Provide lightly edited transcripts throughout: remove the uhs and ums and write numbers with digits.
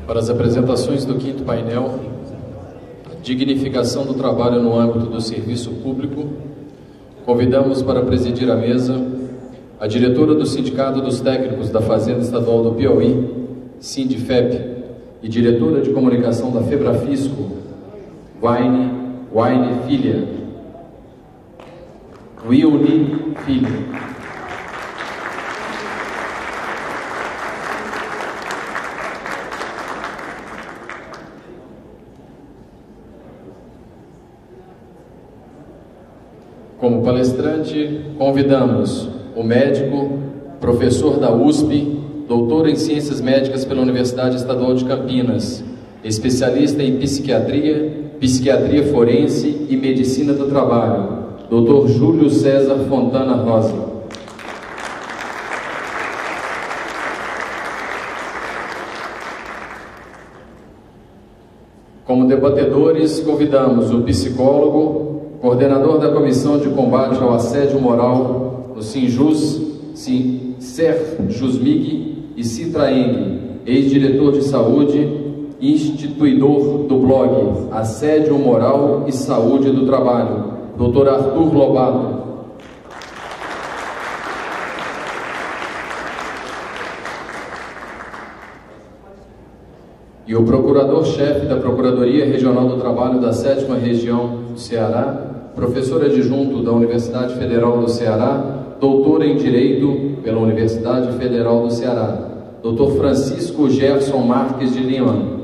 Para as apresentações do quinto painel, dignificação do trabalho no âmbito do serviço público, convidamos para presidir a mesa a diretora do Sindicato dos Técnicos da Fazenda Estadual do Piauí, Sindifep, e diretora de comunicação da Febrafisco, Waine Filha. Wilne Filho. Como palestrante, convidamos o médico, professor da USP, doutor em Ciências Médicas pela Universidade Estadual de Campinas, especialista em psiquiatria, psiquiatria forense e medicina do trabalho, Dr. Júlio César Fontana Rosa. Como debatedores, convidamos o psicólogo, coordenador da Comissão de Combate ao Assédio Moral no Sinjus, Serjusmig e Citraeng, ex-diretor de saúde e instituidor do blog Assédio Moral e Saúde do Trabalho, Dr. Arthur Lobato. E o procurador-chefe da Procuradoria Regional do Trabalho da 7ª Região do Ceará, professor adjunto da Universidade Federal do Ceará, doutor em Direito pela Universidade Federal do Ceará, Dr. Francisco Gerson Marques de Lima.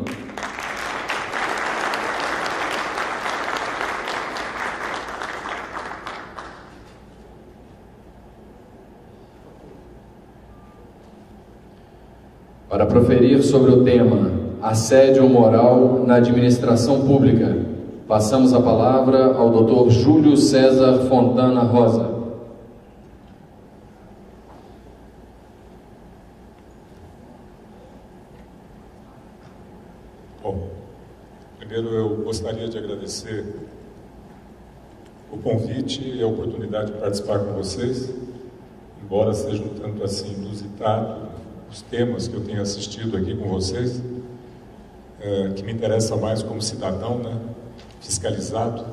Para proferir sobre o tema Assédio Moral na Administração Pública, passamos a palavra ao Dr. Júlio César Fontana Rosa. Bom, primeiro eu gostaria de agradecer o convite e a oportunidade de participar com vocês, embora seja um tanto assim inusitado os temas que eu tenho assistido aqui com vocês, que me interessa mais como cidadão, né? Fiscalizado,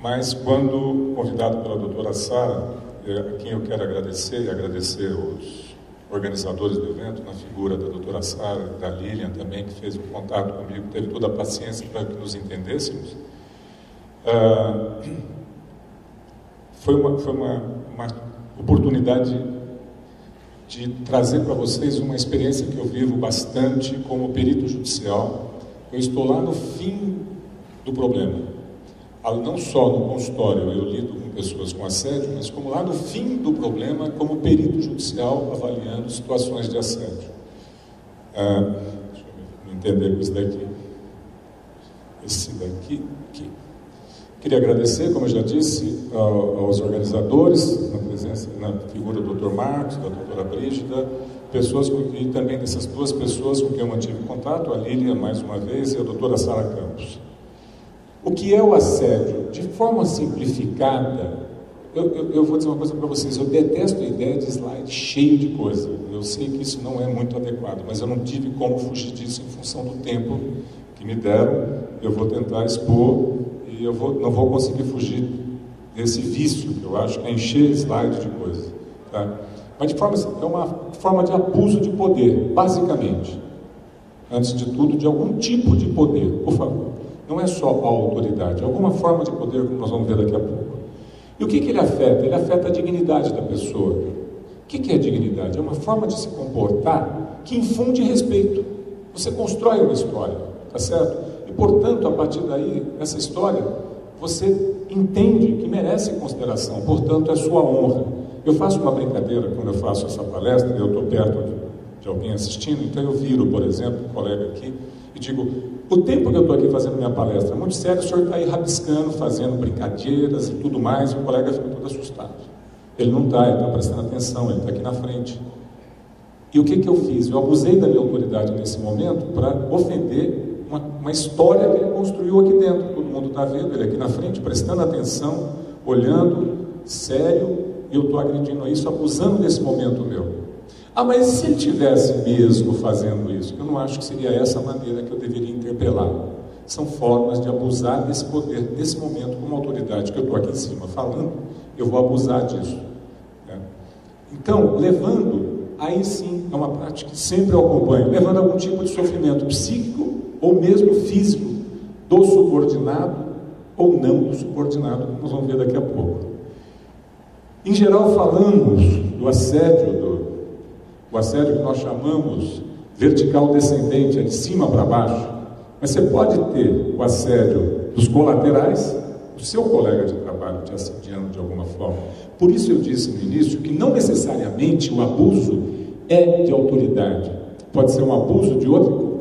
mas quando convidado pela doutora Sara, a quem eu quero agradecer, e agradecer os organizadores do evento, na figura da doutora Sara, da Lilian também, que fez um contato comigo, teve toda a paciência para que nos entendêssemos, foi uma oportunidade de trazer para vocês uma experiência que eu vivo bastante como perito judicial. Eu estou lá no fim do problema. Não só no consultório eu lido com pessoas com assédio, mas como lá no fim do problema, como perito judicial avaliando situações de assédio. Deixa eu entender com isso daqui. Esse daqui, aqui. Queria agradecer, como eu já disse, aos organizadores, na figura do Dr. Marcos, da doutora Brígida, pessoas e também dessas duas pessoas com quem eu mantive contato, a Lília, mais uma vez, e a doutora Sara Campos. O que é o assédio? De forma simplificada, eu vou dizer uma coisa para vocês, eu detesto a ideia de slide cheio de coisa. Eu sei que isso não é muito adequado, mas eu não tive como fugir disso em função do tempo que me deram. Eu vou tentar expor e não vou conseguir fugir desse vício, que eu acho que é encher slide de coisa. Tá? Mas é uma forma de abuso de poder, basicamente. Antes de tudo, de algum tipo de poder, por favor. Não é só a autoridade, alguma forma de poder, como nós vamos ver daqui a pouco. E o que ele afeta? Ele afeta a dignidade da pessoa. O que é a dignidade? É uma forma de se comportar que infunde respeito. Você constrói uma história, tá certo? E, portanto, a partir daí, essa história, você entende que merece consideração, portanto, é sua honra. Eu faço uma brincadeira quando eu faço essa palestra, eu estou perto de alguém assistindo, então eu viro, por exemplo, um colega aqui, e digo, o tempo que eu estou aqui fazendo minha palestra é muito sério, o senhor está aí rabiscando, fazendo brincadeiras e tudo mais, e o colega fica todo assustado. Ele não está, ele está prestando atenção, ele está aqui na frente. E o que eu fiz? Eu abusei da minha autoridade nesse momento para ofender uma história que ele construiu aqui dentro. Todo mundo está vendo, ele aqui na frente, prestando atenção, olhando, sério, e eu estou agredindo a isso, abusando desse momento meu. Ah, mas se ele tivesse mesmo fazendo isso? Eu não acho que seria essa a maneira que eu deveria interpelar. São formas de abusar desse poder. Nesse momento, como autoridade que eu estou aqui em cima falando, eu vou abusar disso, né? Então, levando, aí sim, é uma prática que sempre eu acompanho, levando algum tipo de sofrimento psíquico ou mesmo físico do subordinado ou não do subordinado, como nós vamos ver daqui a pouco. Em geral, falamos do assédio, o assédio que nós chamamos vertical descendente, é de cima para baixo, mas você pode ter o assédio dos colaterais, o seu colega de trabalho te assediando de alguma forma. Por isso eu disse no início que não necessariamente o abuso é de autoridade. Pode ser um abuso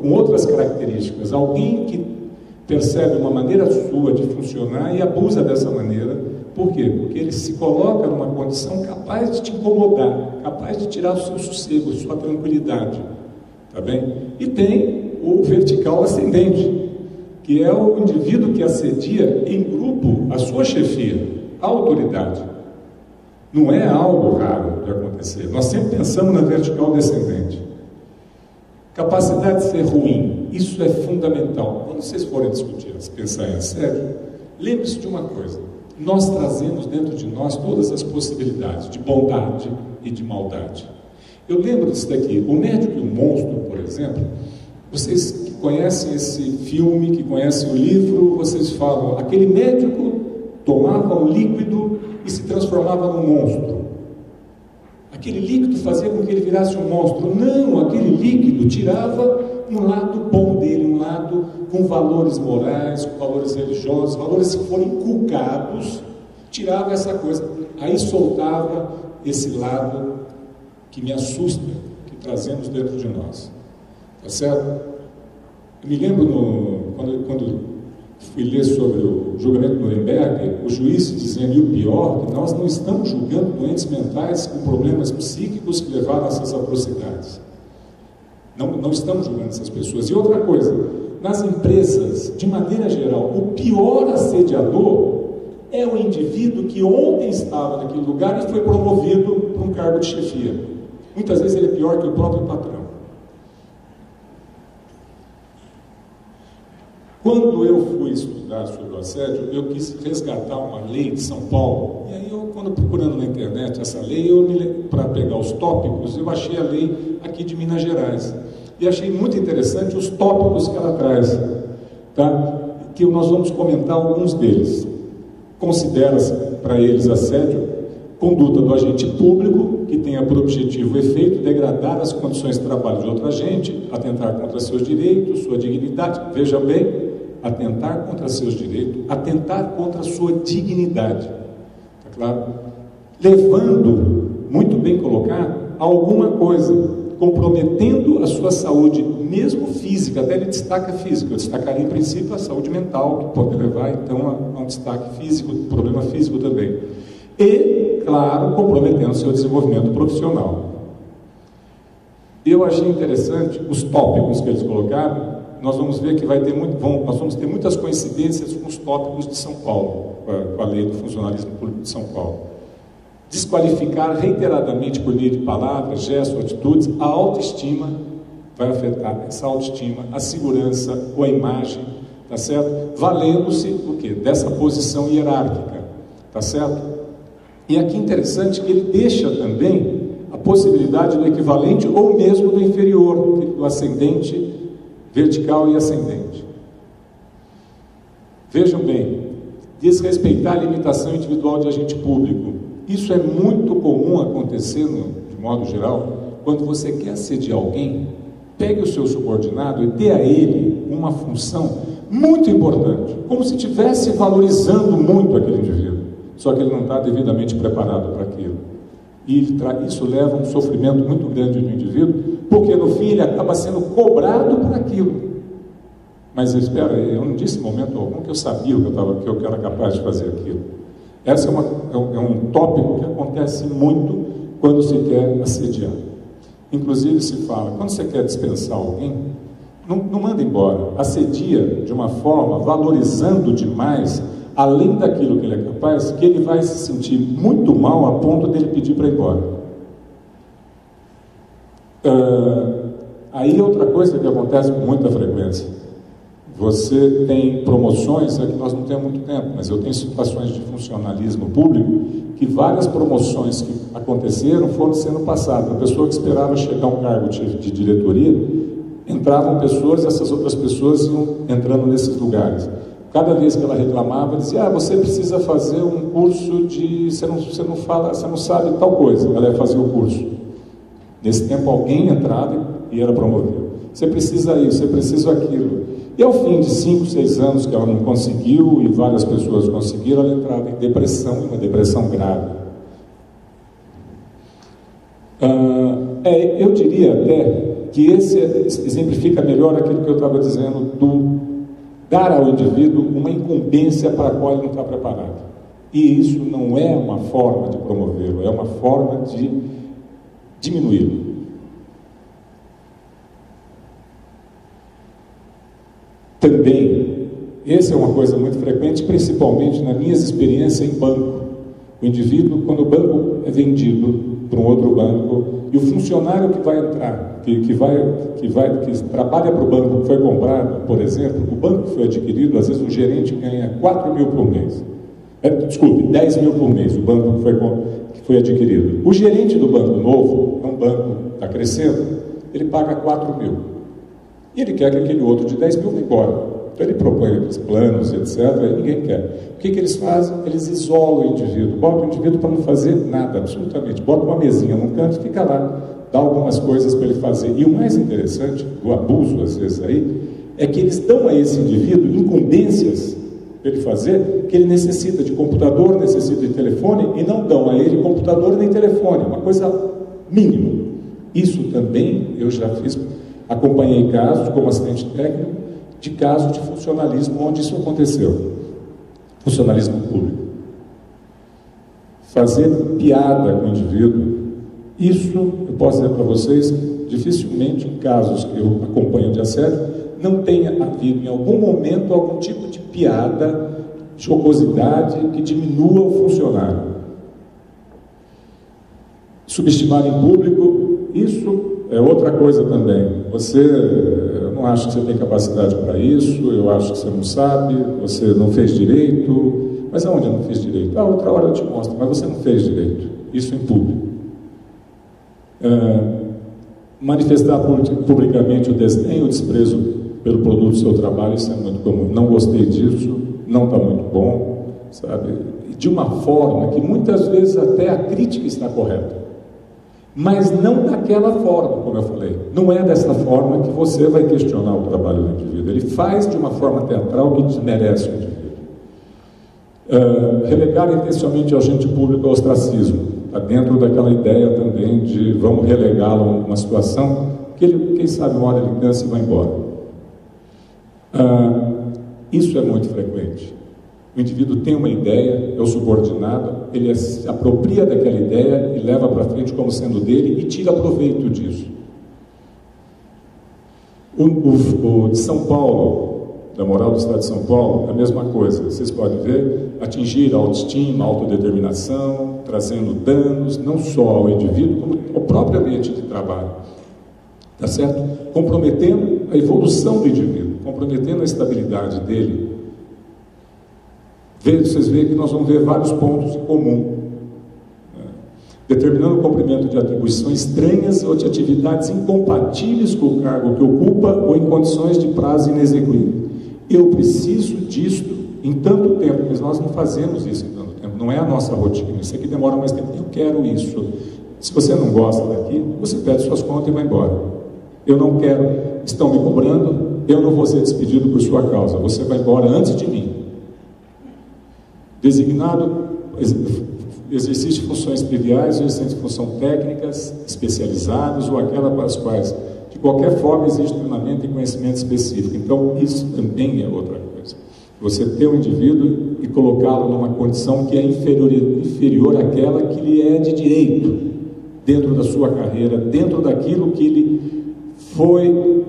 com outras características. Alguém que percebe uma maneira sua de funcionar e abusa dessa maneira. Por quê? Porque ele se coloca numa condição capaz de te incomodar, capaz de tirar o seu sossego, sua tranquilidade. Tá bem? E tem o vertical ascendente, que é o indivíduo que assedia em grupo a sua chefia, a autoridade. Não é algo raro de acontecer. Nós sempre pensamos na vertical descendente. Capacidade de ser ruim, isso é fundamental. Quando vocês forem discutir, pensar em assédio, lembre-se de uma coisa: nós trazemos dentro de nós todas as possibilidades de bondade e de maldade. Eu lembro disso daqui, O Médico e o Monstro, por exemplo. Vocês que conhecem esse filme, que conhecem o livro, vocês falam, aquele médico tomava um líquido e se transformava num monstro. Aquele líquido fazia com que ele virasse um monstro. Não, aquele líquido tirava um lado bom dele, um lado com valores morais, com valores religiosos, valores que foram inculcados, tirava essa coisa, aí soltava esse lado que me assusta, que trazemos dentro de nós. Tá certo? Eu me lembro quando fui ler sobre o julgamento de Nuremberg, o juiz dizendo, e o pior, que nós não estamos julgando doentes mentais com problemas psíquicos que levaram a essas atrocidades. Não estamos julgando essas pessoas. E outra coisa, nas empresas, de maneira geral, o pior assediador é o indivíduo que ontem estava naquele lugar e foi promovido para um cargo de chefia. Muitas vezes ele é pior que o próprio patrão. Quando eu fui estudar sobre o assédio, eu quis resgatar uma lei de São Paulo. E aí, quando procurando na internet essa lei, para pegar os tópicos, eu achei a lei aqui de Minas Gerais. E achei muito interessante os tópicos que ela traz, tá? Que nós vamos comentar alguns deles. Considera-se para eles assédio conduta do agente público que tenha por objetivo e efeito degradar as condições de trabalho de outro agente, atentar contra seus direitos, sua dignidade. Veja bem, atentar contra seus direitos, atentar contra sua dignidade. Tá claro? Levando, muito bem colocado, a alguma coisa, comprometendo a sua saúde, mesmo física, até ele destaca física. Eu destacaria em princípio a saúde mental, que pode levar então a um destaque físico, problema físico também. E, claro, comprometendo o seu desenvolvimento profissional. Eu achei interessante os tópicos que eles colocaram. Nós vamos ver que nós vamos ter muitas coincidências com os tópicos de São Paulo, com a lei do funcionalismo público de São Paulo. Desqualificar reiteradamente por meio de palavras, gestos, atitudes, a autoestima, vai afetar essa autoestima, a segurança ou a imagem, tá certo? Valendo-se o quê? Dessa posição hierárquica, tá certo? E aqui interessante que ele deixa também a possibilidade do equivalente ou mesmo do inferior, do ascendente, vertical e ascendente. Vejam bem, desrespeitar a limitação individual de agente público. Isso é muito comum acontecer, de modo geral, quando você quer assediar alguém, pegue o seu subordinado e dê a ele uma função muito importante, como se estivesse valorizando muito aquele indivíduo, só que ele não está devidamente preparado para aquilo. E isso leva a um sofrimento muito grande do indivíduo, porque no fim ele acaba sendo cobrado por aquilo. Mas espera, eu não disse em momento algum que eu sabia que eu era capaz de fazer aquilo. Esse é um tópico que acontece muito quando se quer assediar. Inclusive se fala, quando você quer dispensar alguém, não manda embora, assedia de uma forma, valorizando demais, além daquilo que ele é capaz, que ele vai se sentir muito mal a ponto dele pedir para ir embora. Aí outra coisa que acontece com muita frequência, você tem promoções, é que nós não temos muito tempo, mas eu tenho situações de funcionalismo público que várias promoções que aconteceram foram sendo passadas. A pessoa que esperava chegar a um cargo de diretoria, entravam pessoas e essas outras pessoas iam entrando nesses lugares. Cada vez que ela reclamava, dizia: você precisa fazer um curso de... Você não sabe tal coisa. Ela ia fazer o curso. Nesse tempo alguém entrava e era promovido. Você precisa isso, você precisa aquilo. E ao fim de 5, 6 anos que ela não conseguiu, e várias pessoas conseguiram, ela entrava em depressão, uma depressão grave. Eu diria até que esse exemplifica melhor aquilo que eu estava dizendo, do dar ao indivíduo uma incumbência para a qual ele não está preparado. E isso não é uma forma de promovê-lo, é uma forma de diminuí-lo. Também, essa é uma coisa muito frequente, principalmente nas minhas experiências em banco. O indivíduo, quando o banco é vendido para um outro banco, e o funcionário que vai entrar, que trabalha para o banco que foi comprado, por exemplo, o banco que foi adquirido, às vezes o gerente ganha 4 mil por mês. 10 mil por mês, o banco que foi adquirido. O gerente do banco novo, é um banco que está crescendo, ele paga 4 mil. E ele quer que aquele outro de 10 mil vá embora. Então ele propõe aqueles planos, etc., e ninguém quer. O que eles fazem? Eles isolam o indivíduo, botam o indivíduo para não fazer nada, absolutamente. Bota uma mesinha num canto e fica lá, dá algumas coisas para ele fazer. E o mais interessante, do abuso, às vezes, aí, é que eles dão a esse indivíduo incumbências para ele fazer, que ele necessita de computador, necessita de telefone, e não dão a ele computador nem telefone, uma coisa mínima. Isso também eu já fiz. Acompanhei casos, como assistente técnico, de casos de funcionalismo onde isso aconteceu. Funcionalismo público. Fazer piada com o indivíduo, isso, eu posso dizer para vocês, dificilmente em casos que eu acompanho de assédio, não tenha havido em algum momento algum tipo de piada, jocosidade que diminua o funcionário. Subestimar em público, isso é outra coisa também. Eu não acho que você tem capacidade para isso, eu acho que você não sabe, você não fez direito. Mas aonde eu não fiz direito? Outra hora eu te mostro, mas você não fez direito. Isso em público. Manifestar publicamente o desdém, o desprezo pelo produto do seu trabalho, isso é muito comum. Não gostei disso, não está muito bom, sabe? De uma forma que muitas vezes até a crítica está correta. Mas não daquela forma, como eu falei. Não é dessa forma que você vai questionar o trabalho do indivíduo. Ele faz de uma forma teatral que desmerece o indivíduo. Relegar intencionalmente o agente público ao ostracismo. Está dentro daquela ideia também de vamos relegá-lo a uma situação que ele, quem sabe, uma hora ele cansa e vai embora. Isso é muito frequente. O indivíduo tem uma ideia, é o subordinado, ele se apropria daquela ideia e leva para frente como sendo dele e tira proveito disso. O de São Paulo, da moral do Estado de São Paulo, é a mesma coisa. Vocês podem ver, atingir a autoestima, a autodeterminação, trazendo danos, não só ao indivíduo, como ao próprio ambiente de trabalho. Tá certo? Comprometendo a evolução do indivíduo, comprometendo a estabilidade dele. Vocês veem que nós vamos ver vários pontos em comum. Determinando o cumprimento de atribuições estranhas ou de atividades incompatíveis com o cargo que ocupa ou em condições de prazo inexequível. Eu preciso disto em tanto tempo, mas nós não fazemos isso em tanto tempo. Não é a nossa rotina. Isso aqui demora mais tempo. Eu quero isso. Se você não gosta daqui, você pede suas contas e vai embora. Eu não quero. Estão me cobrando, eu não vou ser despedido por sua causa. Você vai embora antes de mim. Designado, exercício de funções triviais, exercício de funções técnicas, especializadas ou aquelas para as quais, de qualquer forma, existe treinamento e conhecimento específico. Então, isso também é outra coisa. Você ter um indivíduo e colocá-lo numa condição que é inferior àquela que lhe é de direito, dentro da sua carreira, dentro daquilo que ele foi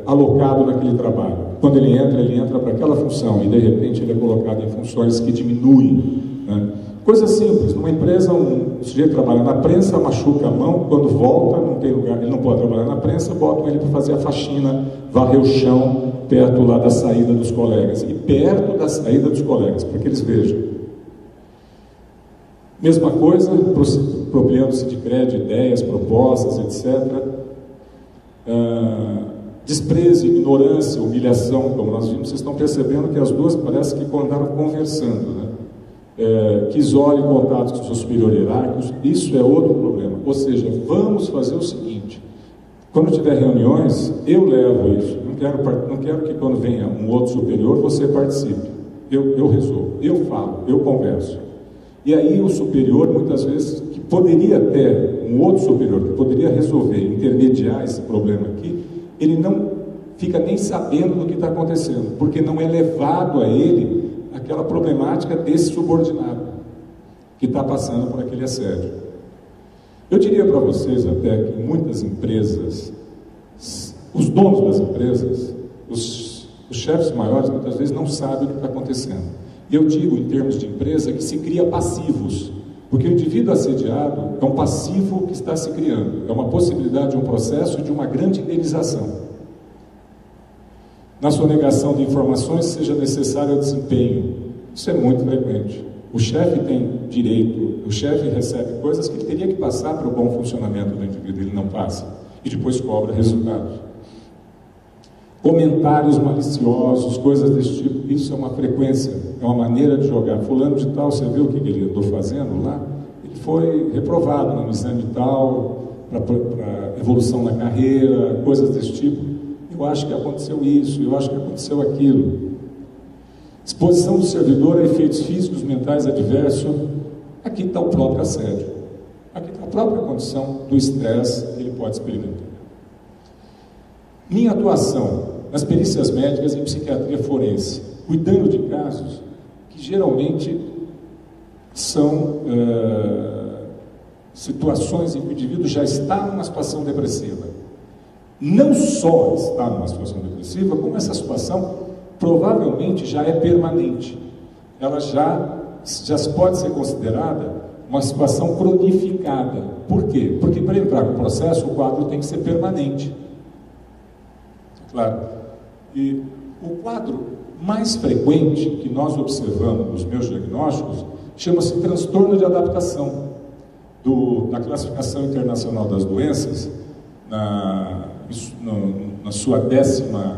alocado naquele trabalho. Quando ele entra para aquela função e de repente ele é colocado em funções que diminuem, né, Coisa simples, numa empresa, um sujeito trabalha na prensa, machuca a mão, quando volta, não tem lugar, ele não pode trabalhar na prensa, botam ele para fazer a faxina, varrer o chão, perto lá da saída dos colegas, e perto da saída dos colegas, para que eles vejam. Mesma coisa, apropriando-se de crédito, ideias, propostas, etc. Desprezo, ignorância, humilhação, como nós vimos, vocês estão percebendo que as duas parece que andaram conversando, né? Que isole contatos com seus superiores hierárquicos, isso é outro problema. Ou seja, vamos fazer o seguinte: quando tiver reuniões, eu levo isso. Não quero que quando venha um outro superior você participe. Eu resolvo, eu falo, eu converso. E aí o superior, muitas vezes, que poderia ter um outro superior que poderia resolver, intermediar esse problema aqui, ele não fica nem sabendo do que está acontecendo, porque não é levado a ele aquela problemática desse subordinado que está passando por aquele assédio. Eu diria para vocês até que muitas empresas, os donos das empresas, os chefes maiores, muitas vezes não sabem o que está acontecendo. E eu digo, em termos de empresa, que se cria passivos, porque o indivíduo assediado é um passivo que está se criando, é uma possibilidade de um processo de uma grande indenização. Na sonegação de informações, seja necessário o desempenho. Isso é muito frequente. O chefe tem direito, o chefe recebe coisas que ele teria que passar para o bom funcionamento do indivíduo, ele não passa, e depois cobra resultados. Comentários maliciosos, coisas desse tipo, isso é uma frequência, é uma maneira de jogar. Fulano de tal, você viu o que ele andou fazendo lá? Ele foi reprovado no exame tal, para evolução na carreira, coisas desse tipo. Eu acho que aconteceu isso, eu acho que aconteceu aquilo. Exposição do servidor a efeitos físicos, mentais adversos. Aqui está o próprio assédio. Aqui está a própria condição do estresse que ele pode experimentar. Minha atuação nas perícias médicas e em psiquiatria forense, cuidando de casos que geralmente são situações em que o indivíduo já está numa situação depressiva. Não só está numa situação depressiva, como essa situação provavelmente já é permanente. Ela já pode ser considerada uma situação cronificada. Por quê? Porque para entrar com o processo, o quadro tem que ser permanente. Claro. E o quadro mais frequente que nós observamos nos meus diagnósticos chama-se transtorno de adaptação. Da Classificação Internacional das Doenças, na sua 10ª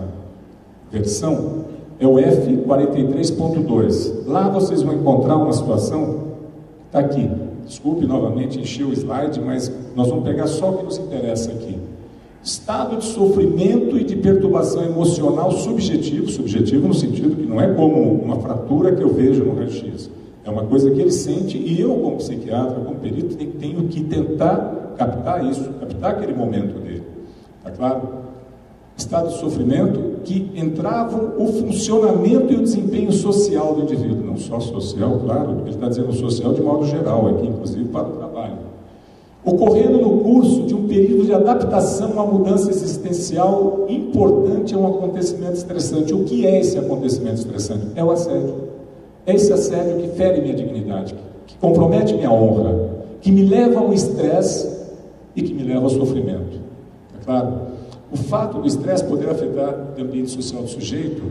versão, é o F43.2. Lá vocês vão encontrar uma situação que está aqui. Desculpe novamente encher o slide, mas nós vamos pegar só o que nos interessa aqui. Estado de sofrimento e de perturbação emocional subjetivo no sentido que não é como uma fratura que eu vejo no raio-x. É uma coisa que ele sente e eu, como psiquiatra, como perito, tenho que tentar captar isso, captar aquele momento dele. Está claro? Estado de sofrimento que entravam o funcionamento e o desempenho social do indivíduo. Não só social, claro, ele está dizendo social de modo geral aqui, inclusive para o trabalho. Ocorrendo no curso de um período de adaptação a uma mudança existencial importante a um acontecimento estressante. O que é esse acontecimento estressante? É o assédio. É esse assédio que fere minha dignidade, que compromete minha honra, que me leva ao estresse e que me leva ao sofrimento. É claro? O fato do estresse poder afetar o ambiente social do sujeito,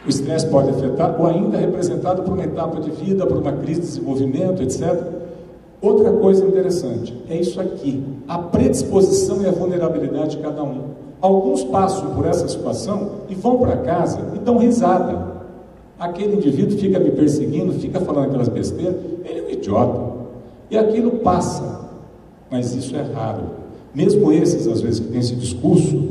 o estresse pode afetar, ou ainda representado por uma etapa de vida, por uma crise de desenvolvimento, etc. Outra coisa interessante é isso aqui, a predisposição e a vulnerabilidade de cada um. Alguns passam por essa situação e vão para casa e dão risada. Aquele indivíduo fica me perseguindo, fica falando aquelas besteiras, ele é um idiota. E aquilo passa, mas isso é raro. Mesmo esses, às vezes, que têm esse discurso,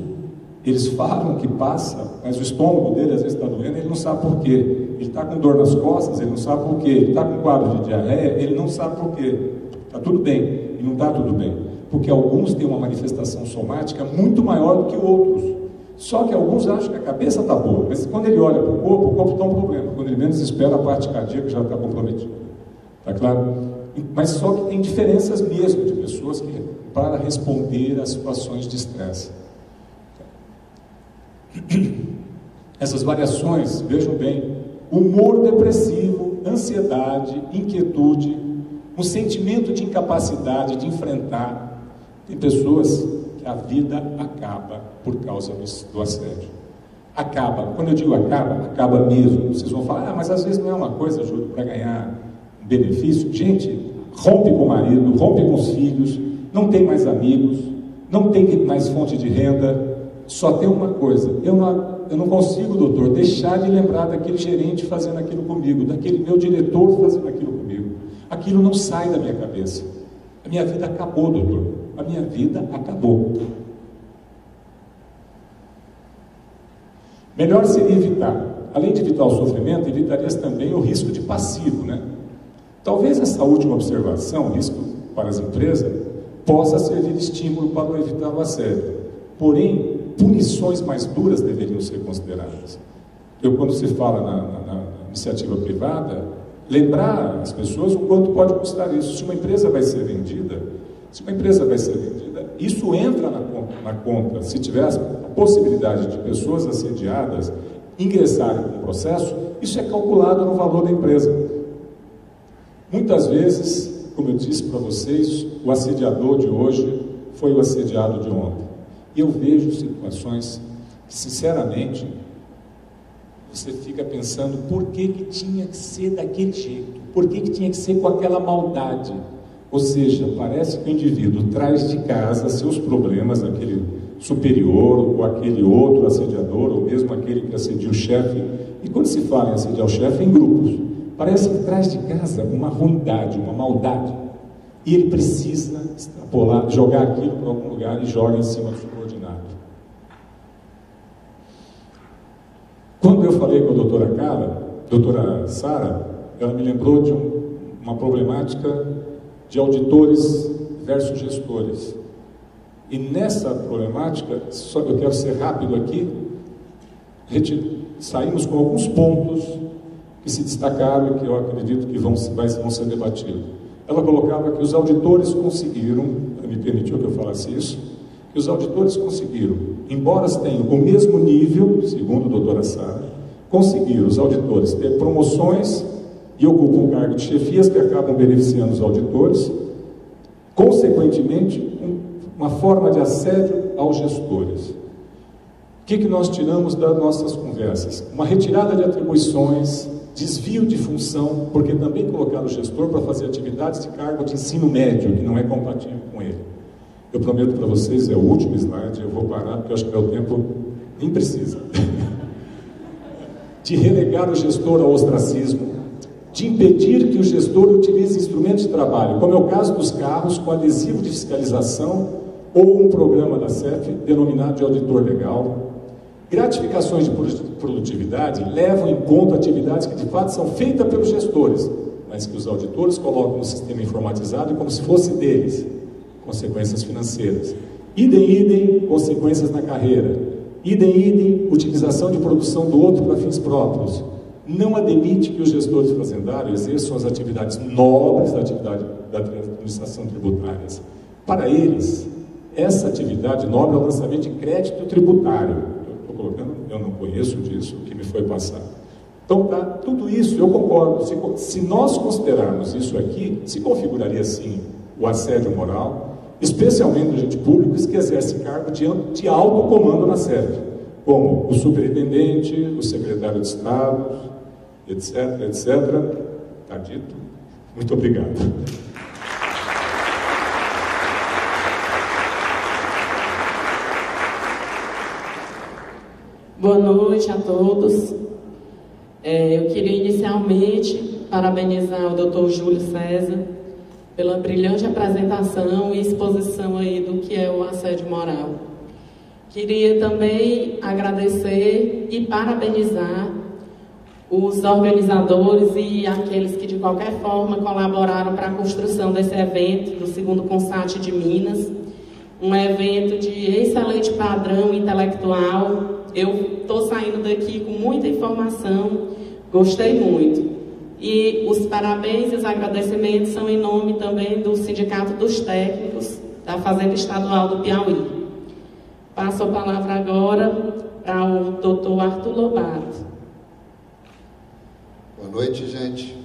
eles falam que passa, mas o estômago dele às vezes está doendo, ele não sabe por quê. Ele está com dor nas costas, ele não sabe por quê. Ele está com quadro de diarreia, ele não sabe por quê. Está tudo bem, e não está tudo bem. Porque alguns têm uma manifestação somática muito maior do que outros. Só que alguns acham que a cabeça está boa, mas quando ele olha para o corpo está um problema. Quando ele menos espera, a parte cardíaca já está comprometida. Está claro? Mas só que tem diferenças mesmo de pessoas que, para responder a situações de estresse. Essas variações, vejam bem, humor depressivo, ansiedade, inquietude, um sentimento de incapacidade de enfrentar. Tem pessoas que a vida acaba por causa do assédio. Acaba. Quando eu digo acaba, acaba mesmo. Vocês vão falar, mas às vezes não é uma coisa, Júlio, para ganhar benefício. Gente, rompe com o marido, rompe com os filhos, não tem mais amigos, não tem mais fonte de renda. Só tem uma coisa, eu não consigo, doutor, deixar de lembrar daquele gerente fazendo aquilo comigo, daquele meu diretor fazendo aquilo comigo. Aquilo não sai da minha cabeça. A minha vida acabou, doutor. A minha vida acabou. Melhor seria evitar. Além de evitar o sofrimento, evitaria também o risco de passivo, né? Talvez essa última observação, risco para as empresas, possa servir de estímulo para evitar o assédio. Porém, punições mais duras deveriam ser consideradas. Quando se fala na iniciativa privada, lembrar as pessoas o quanto pode custar isso. Se uma empresa vai ser vendida, isso entra na conta. Se tiver a possibilidade de pessoas assediadas ingressarem no processo, isso é calculado no valor da empresa. Muitas vezes, como eu disse para vocês, o assediador de hoje foi o assediado de ontem. E eu vejo situações que, sinceramente, você fica pensando por que tinha que ser daquele jeito, por que tinha que ser com aquela maldade. Ou seja, parece que o indivíduo traz de casa seus problemas, aquele superior, ou aquele outro assediador, ou mesmo aquele que assedia o chefe. E quando se fala em assediar o chefe, em grupos, parece que traz de casa uma ruindade, uma maldade. E ele precisa extrapolar, jogar aquilo para algum lugar e joga em cima do subordinado. Quando eu falei com a doutora Sara, ela me lembrou de uma problemática de auditores versus gestores. E nessa problemática, só eu quero ser rápido aqui, saímos com alguns pontos que se destacaram e que eu acredito que vão ser debatidos. Ela colocava que os auditores conseguiram, me permitiu que eu falasse isso, que os auditores conseguiram, embora tenham o mesmo nível, segundo a doutora Sara, conseguiram os auditores ter promoções e ocupam um cargo de chefias que acabam beneficiando os auditores, consequentemente, uma forma de assédio aos gestores. O que nós tiramos das nossas conversas? Uma retirada de atribuições, desvio de função, porque também colocaram o gestor para fazer atividades de cargo de ensino médio, que não é compatível com ele. Eu prometo para vocês, é o último slide, eu vou parar, porque eu acho que meu tempo nem precisa. De relegar o gestor ao ostracismo, de impedir que o gestor utilize instrumentos de trabalho, como é o caso dos carros com adesivo de fiscalização ou um programa da CEF denominado de auditor legal. Gratificações de produtividade levam em conta atividades que de fato são feitas pelos gestores, mas que os auditores colocam no sistema informatizado como se fosse deles. Consequências financeiras. Idem, consequências na carreira. Idem, utilização de produção do outro para fins próprios. Não admite que os gestores fazendários exerçam as atividades nobres da atividade da administração tributária. Para eles, essa atividade nobre é o lançamento de crédito tributário. Eu não conheço disso, o que me foi passado. Então, tá, tudo isso eu concordo. Se nós considerarmos isso aqui, se configuraria sim o assédio moral, especialmente do agente público que exerce cargo de alto comando na SEF, como o superintendente, o secretário de Estado, etc. Está dito. Muito obrigado. Boa noite a todos. Eu queria inicialmente parabenizar o Dr. Júlio César pela brilhante apresentação e exposição aí do que é o assédio moral. Queria também agradecer e parabenizar os organizadores e aqueles que de qualquer forma colaboraram para a construção desse evento do 2º CONSAT de Minas, um evento de excelente padrão intelectual. Eu estou saindo daqui com muita informação, gostei muito. E os parabéns e os agradecimentos são em nome também do Sindicato dos Técnicos da Fazenda Estadual do Piauí. Passo a palavra agora para o Dr. Arthur Lobato. Boa noite, gente.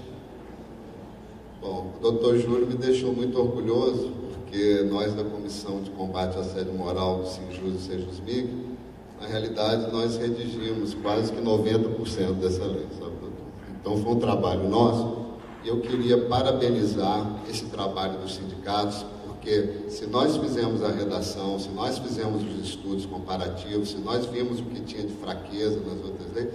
Bom, o Dr. Júlio me deixou muito orgulhoso, porque nós da Comissão de Combate ao Assédio Moral do Sinjus e Sejusmig, na realidade, nós redigimos quase que 90% dessa lei, sabe, doutor? Então, foi um trabalho nosso, e eu queria parabenizar esse trabalho dos sindicatos, porque se nós fizemos a redação, se nós fizemos os estudos comparativos, se nós vimos o que tinha de fraqueza nas outras leis,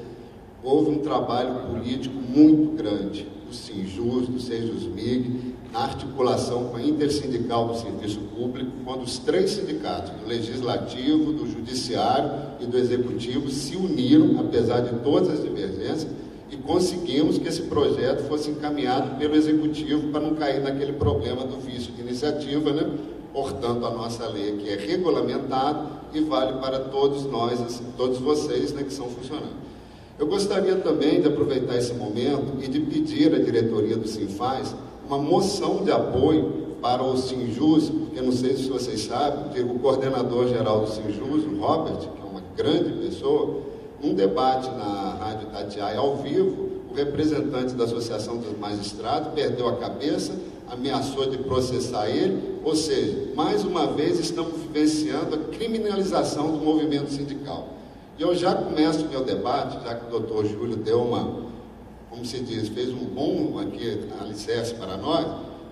houve um trabalho político muito grande do Sinjus, do Sejusmig, na articulação com a Intersindical do Serviço Público, quando os três sindicatos, do Legislativo, do Judiciário e do Executivo, se uniram, apesar de todas as divergências, e conseguimos que esse projeto fosse encaminhado pelo Executivo para não cair naquele problema do vício de iniciativa, né? Portanto, a nossa lei aqui é regulamentada e vale para todos nós, assim, todos vocês, né, que são funcionários. Eu gostaria também de aproveitar esse momento e de pedir à diretoria do Sinfaz uma moção de apoio para o Sinjus, porque não sei se vocês sabem, o coordenador-geral do Sinjus, o Robert, que é uma grande pessoa, num debate na Rádio Itatiaia ao vivo, o representante da Associação dos Magistrados perdeu a cabeça, ameaçou de processar ele, ou seja, mais uma vez estamos vivenciando a criminalização do movimento sindical. E eu já começo o meu debate, já que o doutor Júlio deu como se diz, fez um bom aqui alicerce para nós,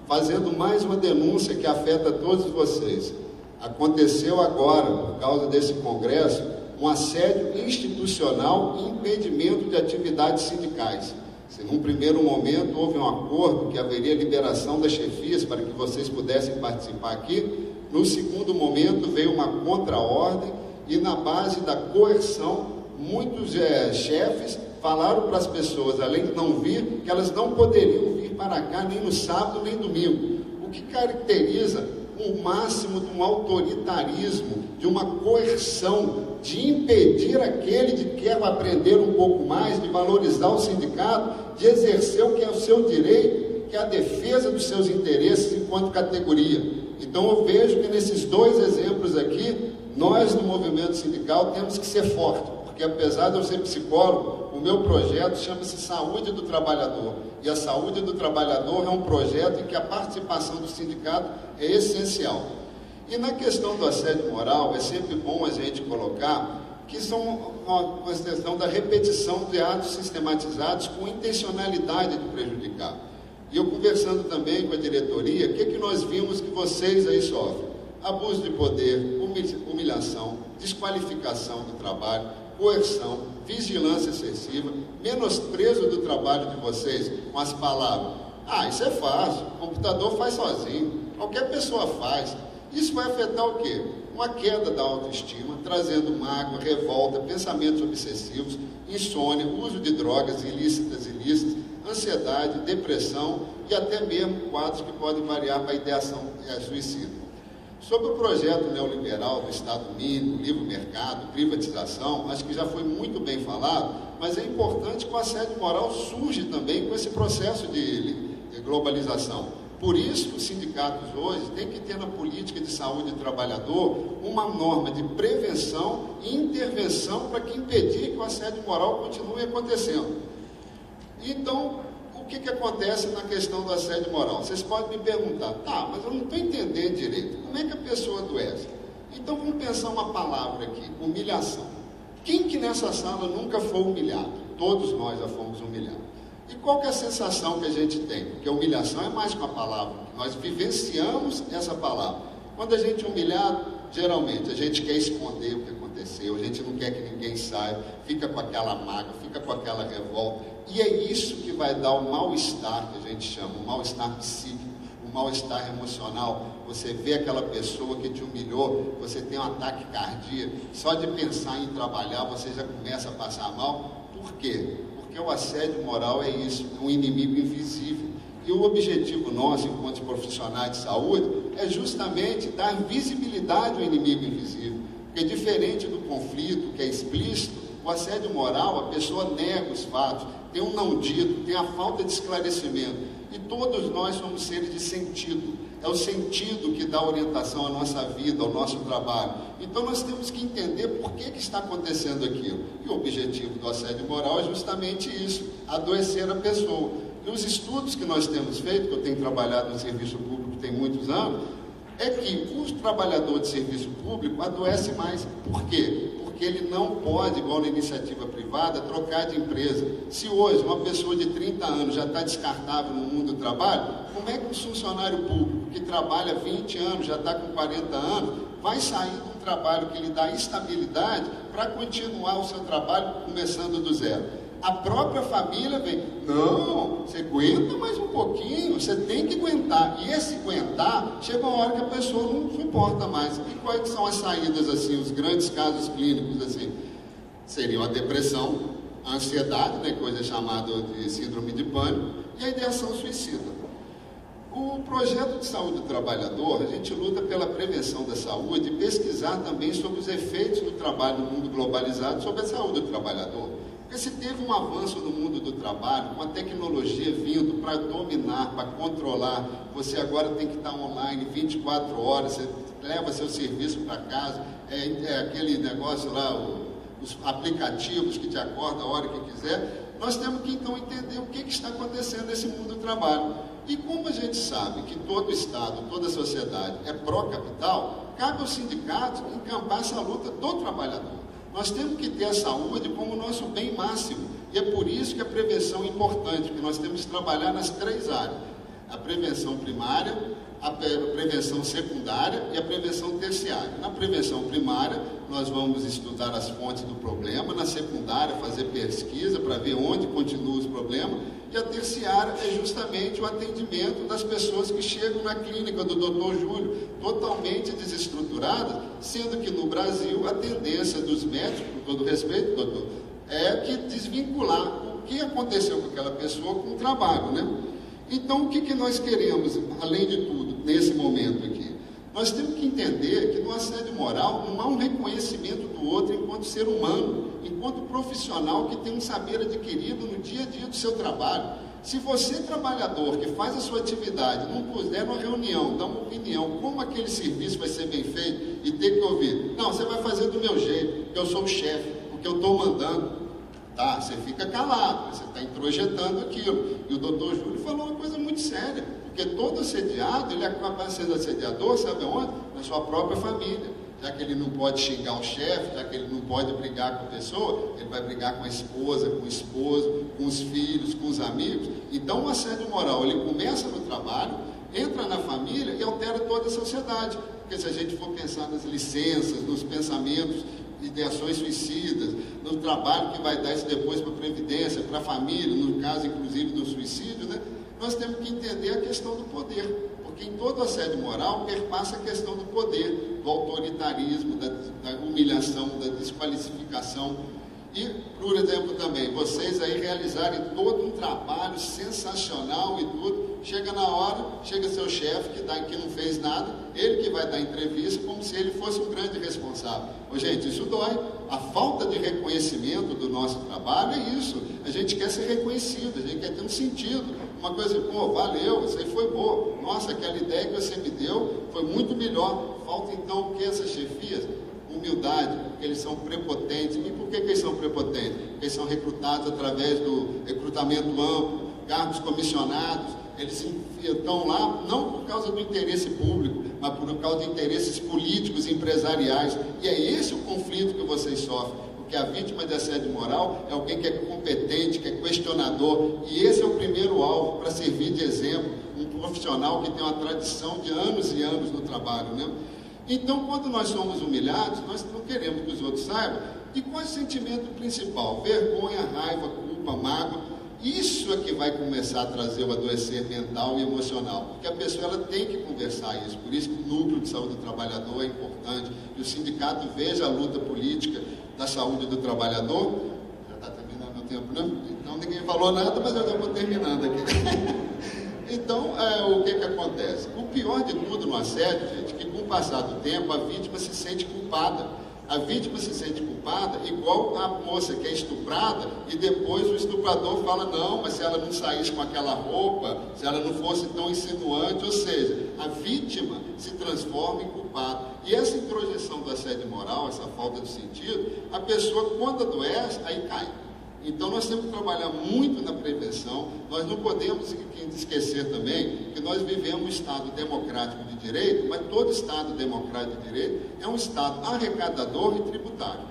fazendo mais uma denúncia que afeta todos vocês. Aconteceu agora, por causa desse congresso, um assédio institucional e impedimento de atividades sindicais. Se num primeiro momento houve um acordo que haveria liberação das chefias para que vocês pudessem participar aqui, no segundo momento veio uma contra-ordem e na base da coerção, muitos chefes falaram para as pessoas, além de não vir, que elas não poderiam vir para cá nem no sábado nem domingo, o que caracteriza o máximo de um autoritarismo, de uma coerção, de impedir aquele que quer aprender um pouco mais, de valorizar o sindicato, de exercer o que é o seu direito, que é a defesa dos seus interesses enquanto categoria. Então eu vejo que nesses dois exemplos aqui, nós no movimento sindical temos que ser fortes, porque apesar de eu ser psicólogo, o meu projeto chama-se Saúde do Trabalhador, e a saúde do trabalhador é um projeto em que a participação do sindicato é essencial. E na questão do assédio moral, é sempre bom a gente colocar que são uma questão da repetição de atos sistematizados com intencionalidade de prejudicar. E eu conversando também com a diretoria, o que nós vimos que vocês aí sofrem? Abuso de poder, humilhação, desqualificação do trabalho, coerção, vigilância excessiva, menosprezo do trabalho de vocês com as palavras: ah, isso é fácil, o computador faz sozinho, qualquer pessoa faz. Isso vai afetar o quê? Uma queda da autoestima, trazendo mágoa, revolta, pensamentos obsessivos, insônia, uso de drogas ilícitas, ansiedade, depressão e até mesmo quadros que podem variar para a ideação suicida. Sobre o projeto neoliberal do Estado mínimo, livre mercado, privatização, acho que já foi muito bem falado, mas é importante que o assédio moral surge também com esse processo de globalização. Por isso, os sindicatos hoje têm que ter na política de saúde do trabalhador uma norma de prevenção e intervenção para que impedir que o assédio moral continue acontecendo. Então, o que acontece na questão do assédio moral? Vocês podem me perguntar: tá, mas eu não estou entendendo direito, como é que a pessoa adoece? Então vamos pensar uma palavra aqui: humilhação. Quem que nessa sala nunca foi humilhado? Todos nós já fomos humilhados. E qual que é a sensação que a gente tem? Porque a humilhação é mais que uma palavra, nós vivenciamos essa palavra. Quando a gente é humilhado, geralmente a gente quer esconder o que aconteceu, a gente não quer que ninguém saiba, fica com aquela mágoa, fica com aquela revolta, e é isso que vai dar o mal-estar que a gente chama, o mal-estar psíquico, o mal-estar emocional. Você vê aquela pessoa que te humilhou, você tem um ataque cardíaco, só de pensar em trabalhar você já começa a passar mal. Por quê? Porque o assédio moral é isso, é um inimigo invisível. E o objetivo nosso, enquanto profissionais de saúde, é justamente dar visibilidade ao inimigo invisível. Porque diferente do conflito, que é explícito, o assédio moral, a pessoa nega os fatos, tem um não dito, tem a falta de esclarecimento. E todos nós somos seres de sentido. é o sentido que dá orientação à nossa vida, ao nosso trabalho. Então nós temos que entender por que está acontecendo aquilo. E o objetivo do assédio moral é justamente isso, adoecer a pessoa. E os estudos que nós temos feito, que eu tenho trabalhado no serviço público tem muitos anos, é que o trabalhador de serviço público adoece mais. Por quê? Porque ele não pode, igual na iniciativa privada, trocar de empresa. Se hoje uma pessoa de 30 anos já está descartável no mundo do trabalho, como é que um funcionário público que trabalha 20 anos, já está com 40 anos, vai sair de um trabalho que lhe dá estabilidade para continuar o seu trabalho começando do zero? A própria família vem, não, você aguenta mais um pouquinho, você tem que aguentar. E esse aguentar, chega uma hora que a pessoa não suporta mais. E quais são as saídas, assim, os grandes casos clínicos, assim? Seriam a depressão, a ansiedade, né, coisa chamada de síndrome de pânico, e a ideação suicida. O projeto de saúde do trabalhador, a gente luta pela prevenção da saúde e pesquisar também sobre os efeitos do trabalho no mundo globalizado sobre a saúde do trabalhador. Porque se teve um avanço no mundo do trabalho, com a tecnologia vindo para dominar, para controlar, você agora tem que estar online 24 horas, você leva seu serviço para casa, aquele negócio lá, os aplicativos que te acordam a hora que quiser, nós temos que então entender o que está acontecendo nesse mundo do trabalho. E como a gente sabe que todo Estado, toda a sociedade é pró-capital, cabe aos sindicatos encampar essa luta do trabalhador. Nós temos que ter a saúde como o nosso bem máximo. E é por isso que a prevenção é importante, porque nós temos que trabalhar nas 3 áreas. A prevenção primária, a prevenção secundária e a prevenção terciária. Na prevenção primária, nós vamos estudar as fontes do problema. Na secundária, fazer pesquisa para ver onde continuam os problemas. E a terciária é justamente o atendimento das pessoas que chegam na clínica do Dr. Júlio, totalmente desestruturadas, sendo que no Brasil a tendência dos médicos, com todo respeito, doutor, é que desvincular o que aconteceu com aquela pessoa com o trabalho, né? Então, o que nós queremos, além de tudo, nesse momento aqui? Nós temos que entender que no assédio moral não há um reconhecimento do outro enquanto ser humano, enquanto profissional que tem um saber adquirido no dia a dia do seu trabalho. Se você, trabalhador, que faz a sua atividade, não puder numa reunião, dar uma opinião, como aquele serviço vai ser bem feito, e ter que ouvir, não, você vai fazer do meu jeito, porque eu sou o chefe, porque eu estou mandando. Tá, você fica calado, você está introjetando aquilo. E o doutor Júlio falou uma coisa muito séria, porque todo assediado, ele acaba sendo assediador, sabe onde? Na sua própria família. Já que ele não pode xingar o chefe, já que ele não pode brigar com a pessoa, ele vai brigar com a esposa, com o esposo, com os filhos, com os amigos. Então o assédio moral, ele começa no trabalho, entra na família e altera toda a sociedade. Porque se a gente for pensar nas licenças, nos pensamentos, ideações suicidas, no trabalho que vai dar isso depois para a Previdência, para a família, no caso inclusive do suicídio, né? Nós temos que entender a questão do poder, porque em todo assédio moral perpassa a questão do poder, do autoritarismo, da humilhação, da desqualificação. E, por exemplo, também, vocês aí realizarem todo um trabalho sensacional e tudo, chega na hora, chega seu chefe que não fez nada, ele que vai dar entrevista como se ele fosse um grande responsável. Ô, gente, isso dói. A falta de reconhecimento do nosso trabalho é isso. A gente quer ser reconhecido, a gente quer ter um sentido. Uma coisa, pô, valeu, isso aí foi boa. Nossa, aquela ideia que você me deu foi muito melhor. Falta então o que essas chefias? Humildade, porque eles são prepotentes. E por que eles são prepotentes? Porque eles são recrutados através do recrutamento amplo, cargos comissionados. Eles estão lá não por causa do interesse público, mas por causa de interesses políticos e empresariais. E é esse o conflito que vocês sofrem. Porque a vítima de assédio moral é alguém que é competente, que é questionador. E esse é o primeiro alvo para servir de exemplo. Um profissional que tem uma tradição de anos e anos no trabalho, né? Então, quando nós somos humilhados, nós não queremos que os outros saibam. E qual é o sentimento principal? Vergonha, raiva, culpa, mágoa. Isso é que vai começar a trazer o adoecer mental e emocional. Porque a pessoa ela tem que conversar isso. Por isso que o núcleo de saúde do trabalhador é importante. E o sindicato veja a luta política da saúde do trabalhador. Já está terminando o tempo, né? Então, ninguém falou nada, mas eu já vou terminando aqui. Então, o que acontece? O pior de tudo no assédio, gente, é que com o passar do tempo, a vítima se sente culpada. A vítima se sente culpada, igual a moça que é estuprada, e depois o estuprador fala, não, mas se ela não saísse com aquela roupa, se ela não fosse tão insinuante, ou seja, a vítima se transforma em culpada. E essa introjeção do assédio moral, essa falta de sentido, a pessoa, quando adoece, aí cai. Então nós temos que trabalhar muito na prevenção. Nós não podemos esquecer também que nós vivemos um Estado democrático de direito, mas todo Estado democrático de direito é um Estado arrecadador e tributário.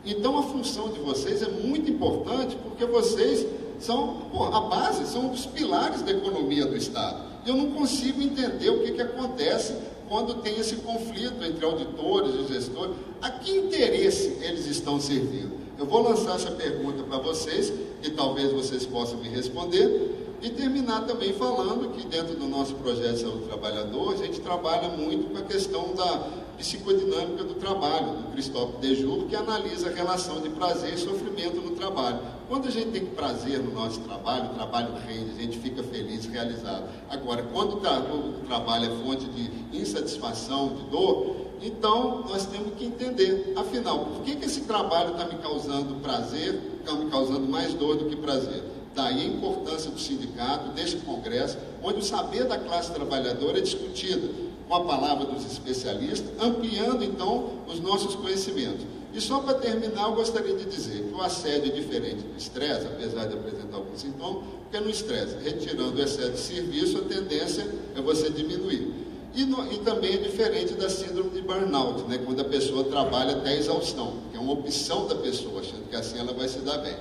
Então a função de vocês é muito importante, porque vocês são a base, são os pilares da economia do Estado. E eu não consigo entender o que acontece quando tem esse conflito entre auditores e gestores. A que interesse eles estão servindo? Eu vou lançar essa pergunta para vocês, que talvez vocês possam me responder, e terminar também falando que dentro do nosso projeto de saúde do trabalhador, a gente trabalha muito com a questão da psicodinâmica do trabalho, do Christophe Dejour, que analisa a relação de prazer e sofrimento no trabalho. Quando a gente tem prazer no nosso trabalho, o trabalho rende, a gente fica feliz, realizado. Agora, quando o trabalho é fonte de insatisfação, de dor, então nós temos que entender, afinal, por que esse trabalho está me causando prazer, está me causando mais dor do que prazer? Daí a importância do sindicato, deste congresso, onde o saber da classe trabalhadora é discutido com a palavra dos especialistas, ampliando então os nossos conhecimentos. E só para terminar, eu gostaria de dizer que o assédio é diferente do estresse, apesar de apresentar alguns sintomas, porque no estresse, retirando o excesso de serviço, a tendência é você diminuir. E também é diferente da síndrome de burnout, né? Quando a pessoa trabalha até a exaustão, que é uma opção da pessoa, achando que assim ela vai se dar bem.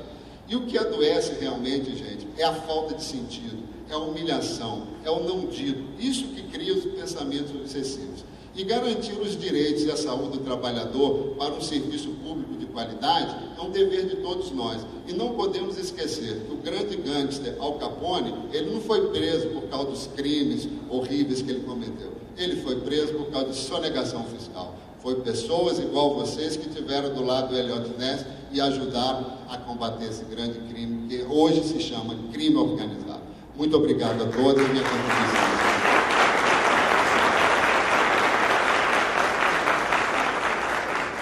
E o que adoece realmente, gente, é a falta de sentido, é a humilhação, é o não dito. Isso que cria os pensamentos excessivos. E garantir os direitos e a saúde do trabalhador para um serviço público de qualidade é um dever de todos nós. E não podemos esquecer que o grande gangster Al Capone, ele não foi preso por causa dos crimes horríveis que ele cometeu. Ele foi preso por causa de sonegação fiscal. Foi pessoas igual vocês que estiveram do lado do Eliot Ness e ajudaram a combater esse grande crime, que hoje se chama crime organizado. Muito obrigado a todos e minha contribuição.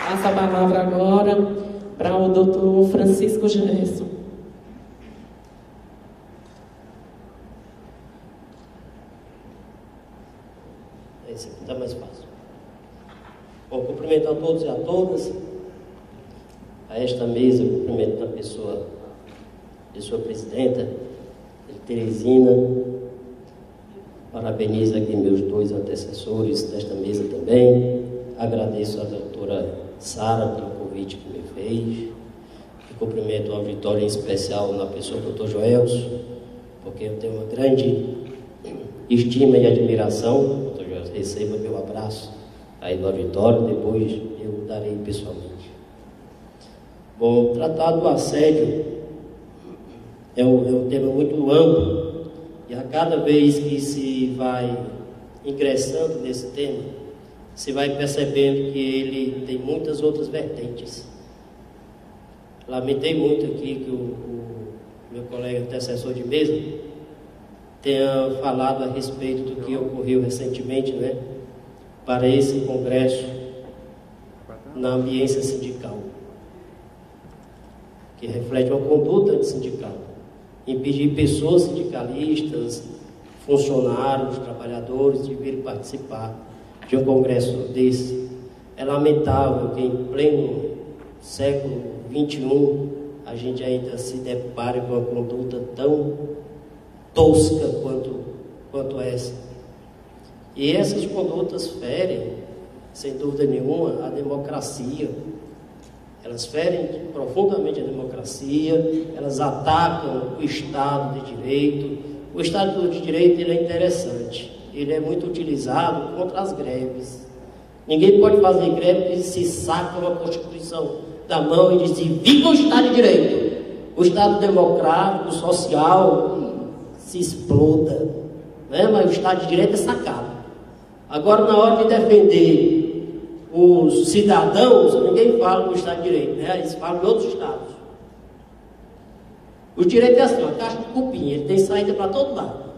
Passo a palavra agora para o doutor Francisco Gerson. Esse aqui está mais fácil. Bom, cumprimento a todos e a todas. A esta mesa, cumprimento a pessoa de sua presidenta, Teresina. Parabenizo aqui meus dois antecessores desta mesa também. Agradeço a doutora Sara pelo convite que me fez. E cumprimento o auditório em especial na pessoa do Dr. Joelso, porque eu tenho uma grande estima e admiração. Dr. Joelso, receba meu abraço aí no auditório, depois eu darei pessoalmente. Bom, tratar do assédio é um tema muito amplo, e a cada vez que se vai ingressando nesse tema, se vai percebendo que ele tem muitas outras vertentes. Lamentei muito aqui que o meu colega antecessor de mesa tenha falado a respeito do que ocorreu recentemente, né, para esse congresso na ambiência sindical, que reflete uma conduta antissindical, impedir pessoas sindicalistas, funcionários, trabalhadores de vir participar de um congresso desse. É lamentável que em pleno século XXI a gente ainda se depare com uma conduta tão tosca quanto essa. E essas condutas ferem, sem dúvida nenhuma, a democracia. Elas ferem profundamente a democracia, elas atacam o Estado de Direito. O Estado de Direito, ele é interessante, ele é muito utilizado contra as greves. Ninguém pode fazer greve que se saca uma Constituição da mão e diz: viva o Estado de Direito! O Estado democrático, social, se exploda, né? Mas o Estado de Direito é sacado. Agora, na hora de defender os cidadãos, ninguém fala do Estado de Direito, né? Eles falam de outros estados. O direito é assim, uma caixa de cupim, ele tem saída para todo lado.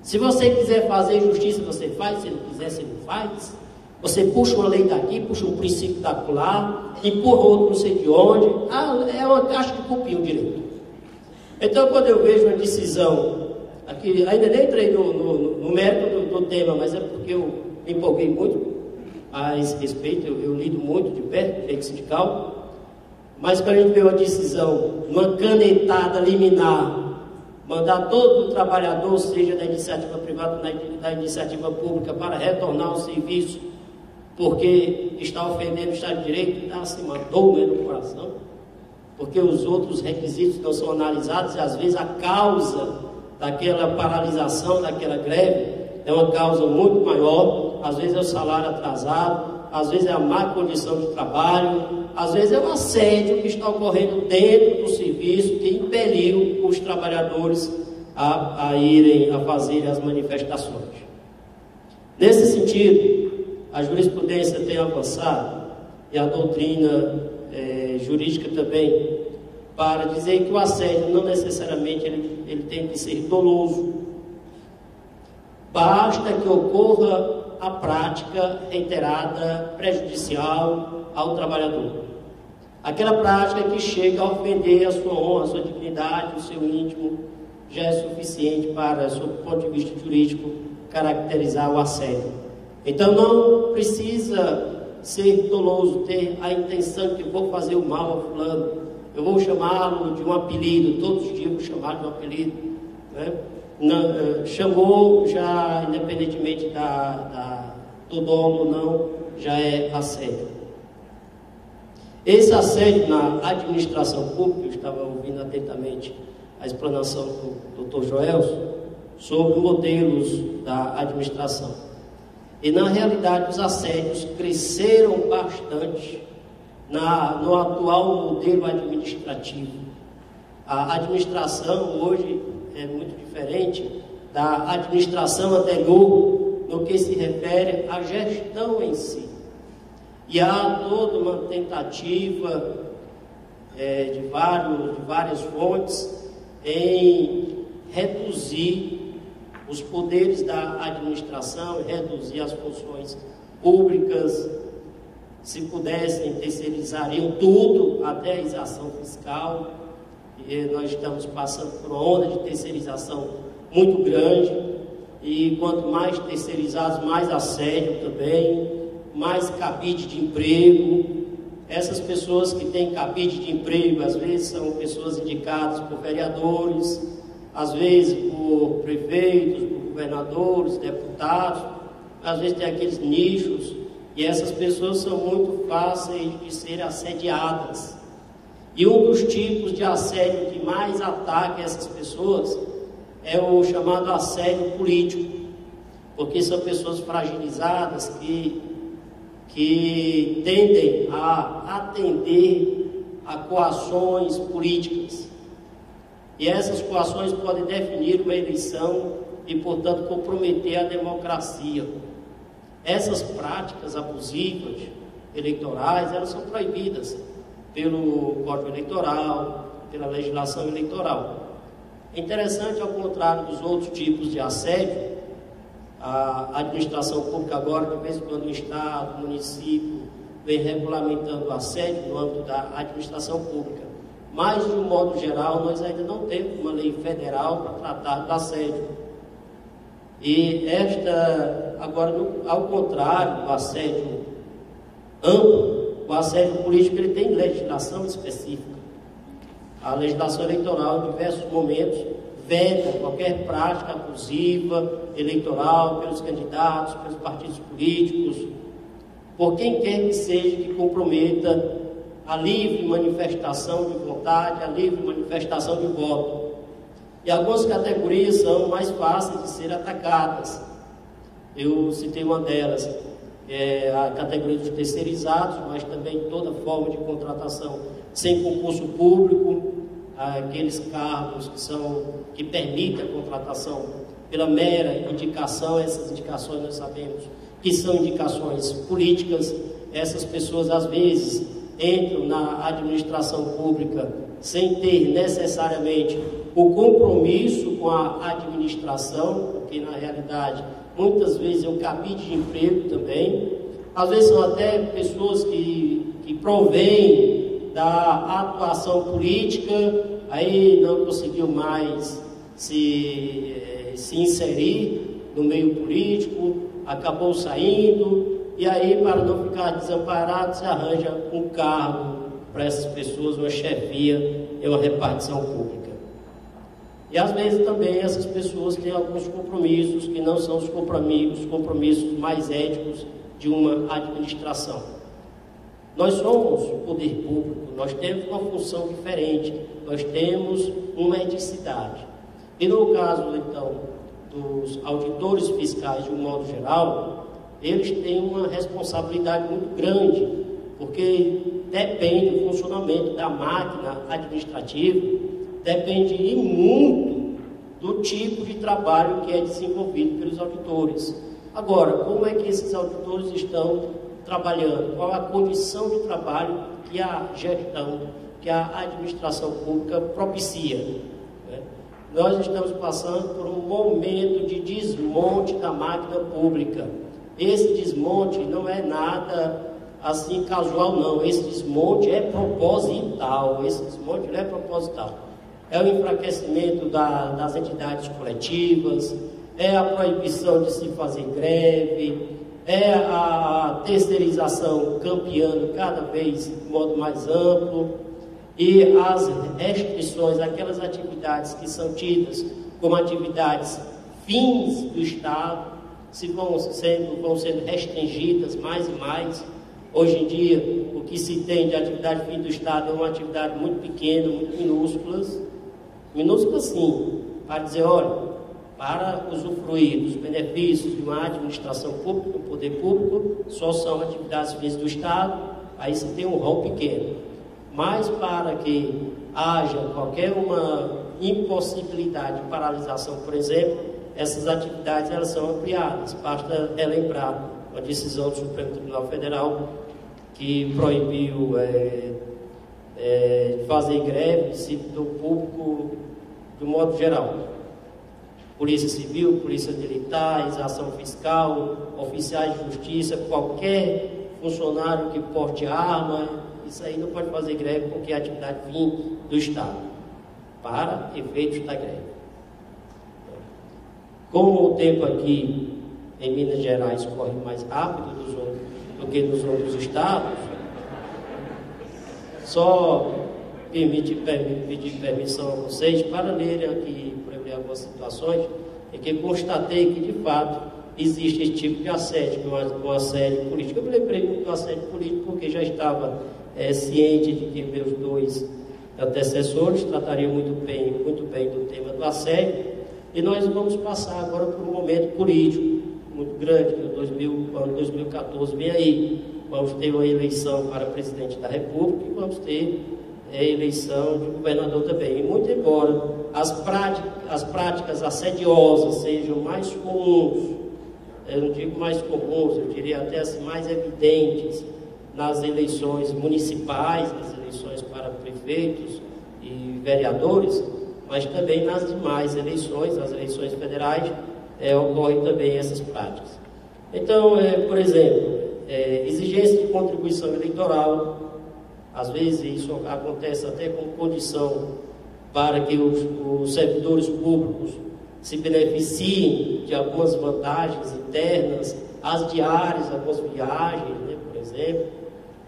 Se você quiser fazer justiça, você faz. Se não quiser, você não faz. Você puxa uma lei daqui, puxa um princípio da lá, empurra outro não sei de onde. É uma caixa de cupim o direito. Então, quando eu vejo uma decisão, aqui, ainda nem entrei no mérito do tema, mas é porque eu me empolguei muito a esse respeito, eu lido muito de perto, direito sindical, mas quando a gente vê uma decisão, uma canetada liminar, mandar todo o trabalhador, seja da iniciativa privada ou da iniciativa pública, para retornar ao serviço, porque está ofendendo o Estado de Direito, dá assim uma dor no coração, porque os outros requisitos não são analisados e às vezes a causa daquela paralisação, daquela greve, é uma causa muito maior, às vezes é o salário atrasado, às vezes é a má condição de trabalho, às vezes é o assédio que está ocorrendo dentro do serviço que impeliu os trabalhadores a irem a fazer as manifestações. Nesse sentido, a jurisprudência tem avançado e a doutrina jurídica também, para dizer que o assédio não necessariamente ele tem que ser doloso. Basta que ocorra a prática reiterada, prejudicial ao trabalhador. Aquela prática que chega a ofender a sua honra, a sua dignidade, o seu íntimo, já é suficiente para, sob o ponto de vista jurídico, caracterizar o assédio. Então não precisa ser doloso, ter a intenção de que vou fazer o mal ao fulano, eu vou chamá-lo de um apelido, todos os dias eu vou chamar de um apelido, né? Chamou, já independentemente do dolo ou não, já é assédio. Esse assédio na administração pública, eu estava ouvindo atentamente a explanação do Dr. Joelson sobre modelos da administração. E na realidade os assédios cresceram bastante no atual modelo administrativo. A administração hoje é muito diferente da administração anterior no que se refere à gestão em si. E há toda uma tentativa de várias fontes em reduzir os poderes da administração, reduzir as funções públicas. Se pudessem, terceirizariam tudo, até a exação fiscal. E nós estamos passando por uma onda de terceirização muito grande, e quanto mais terceirizados, mais assédio também, mais cabide de emprego. Essas pessoas que têm cabide de emprego, às vezes são pessoas indicadas por vereadores, às vezes por prefeitos, por governadores, deputados, às vezes tem aqueles nichos, e essas pessoas são muito fáceis de serem assediadas. E um dos tipos de assédio que mais ataca essas pessoas é o chamado assédio político, porque são pessoas fragilizadas que tendem a atender a coações políticas. E essas coações podem definir uma eleição e, portanto, comprometer a democracia. Essas práticas abusivas eleitorais, elas são proibidas pelo Código Eleitoral, pela legislação eleitoral. É interessante, ao contrário dos outros tipos de assédio, a administração pública agora, de vez em quando o Estado, o município, vem regulamentando o assédio no âmbito da administração pública. Mas, de um modo geral, nós ainda não temos uma lei federal para tratar do assédio. E agora, ao contrário do assédio amplo, o assédio político ele tem legislação específica. A legislação eleitoral, em diversos momentos, veda qualquer prática abusiva eleitoral pelos candidatos, pelos partidos políticos, por quem quer que seja que comprometa a livre manifestação de vontade, a livre manifestação de voto. E algumas categorias são mais fáceis de ser atacadas. Eu citei uma delas, a categoria dos terceirizados, mas também toda forma de contratação sem concurso público, aqueles cargos que permitem a contratação pela mera indicação. Essas indicações nós sabemos que são indicações políticas. Essas pessoas às vezes entram na administração pública sem ter necessariamente o compromisso com a administração, porque na realidade muitas vezes é o cabide de emprego também, às vezes são até pessoas que provêm da atuação política, aí não conseguiu mais se inserir no meio político, acabou saindo, e aí, para não ficar desamparado, se arranja um cargo para essas pessoas, uma chefia e uma repartição pública. E às vezes também essas pessoas têm alguns compromissos que não são os compromissos mais éticos de uma administração. Nós somos poder público, nós temos uma função diferente, nós temos uma eticidade. E no caso, então, dos auditores fiscais de um modo geral, eles têm uma responsabilidade muito grande, porque depende do funcionamento da máquina administrativa, depende muito do tipo de trabalho que é desenvolvido pelos auditores. Agora, como é que esses auditores estão trabalhando? Qual a condição de trabalho que a gestão, que a administração pública propicia? Né? Nós estamos passando por um momento de desmonte da máquina pública. Esse desmonte não é nada assim casual, não. Esse desmonte é proposital. É o enfraquecimento das entidades coletivas, é a proibição de se fazer greve, é a terceirização campeando cada vez de modo mais amplo, e as restrições, aquelas atividades que são tidas como atividades fins do Estado, vão sendo restringidas mais e mais. Hoje em dia, o que se tem de atividade fim do Estado é uma atividade muito pequena, muito minúscula sim, para dizer, olha, para usufruir dos benefícios de uma administração pública, do poder público, só são atividades fins do Estado, aí se tem um rol pequeno. Mas para que haja qualquer uma impossibilidade de paralisação, por exemplo, essas atividades elas são ampliadas. Basta relembrar uma decisão do Supremo Tribunal Federal que proibiu fazer greve de servidor público de um modo geral. Polícia Civil, Polícia Militar, exação fiscal, oficiais de justiça, qualquer funcionário que porte arma, isso aí não pode fazer greve porque é atividade fim do Estado, para efeitos da greve. Como o tempo aqui em Minas Gerais corre mais rápido do que nos outros estados, só pedir permissão a vocês para lerem aqui, por exemplo, algumas situações em que constatei que, de fato, existe esse tipo de assédio, um assédio político. Eu me lembrei muito do assédio político porque já estava ciente de que meus dois antecessores tratariam muito bem do tema do assédio. E nós vamos passar agora por um momento político muito grande, que o ano 2014 vem aí. Vamos ter uma eleição para presidente da República e vamos ter a eleição de governador também. E muito embora as práticas assediosas sejam mais comuns, eu não digo mais comuns, eu diria até assim, mais evidentes nas eleições municipais, nas eleições para prefeitos e vereadores, mas também nas demais eleições, nas eleições federais, ocorrem também essas práticas. Então, por exemplo, exigência de contribuição eleitoral, às vezes isso acontece até como condição para que os servidores públicos se beneficiem de algumas vantagens internas, as diárias, algumas viagens, né, por exemplo.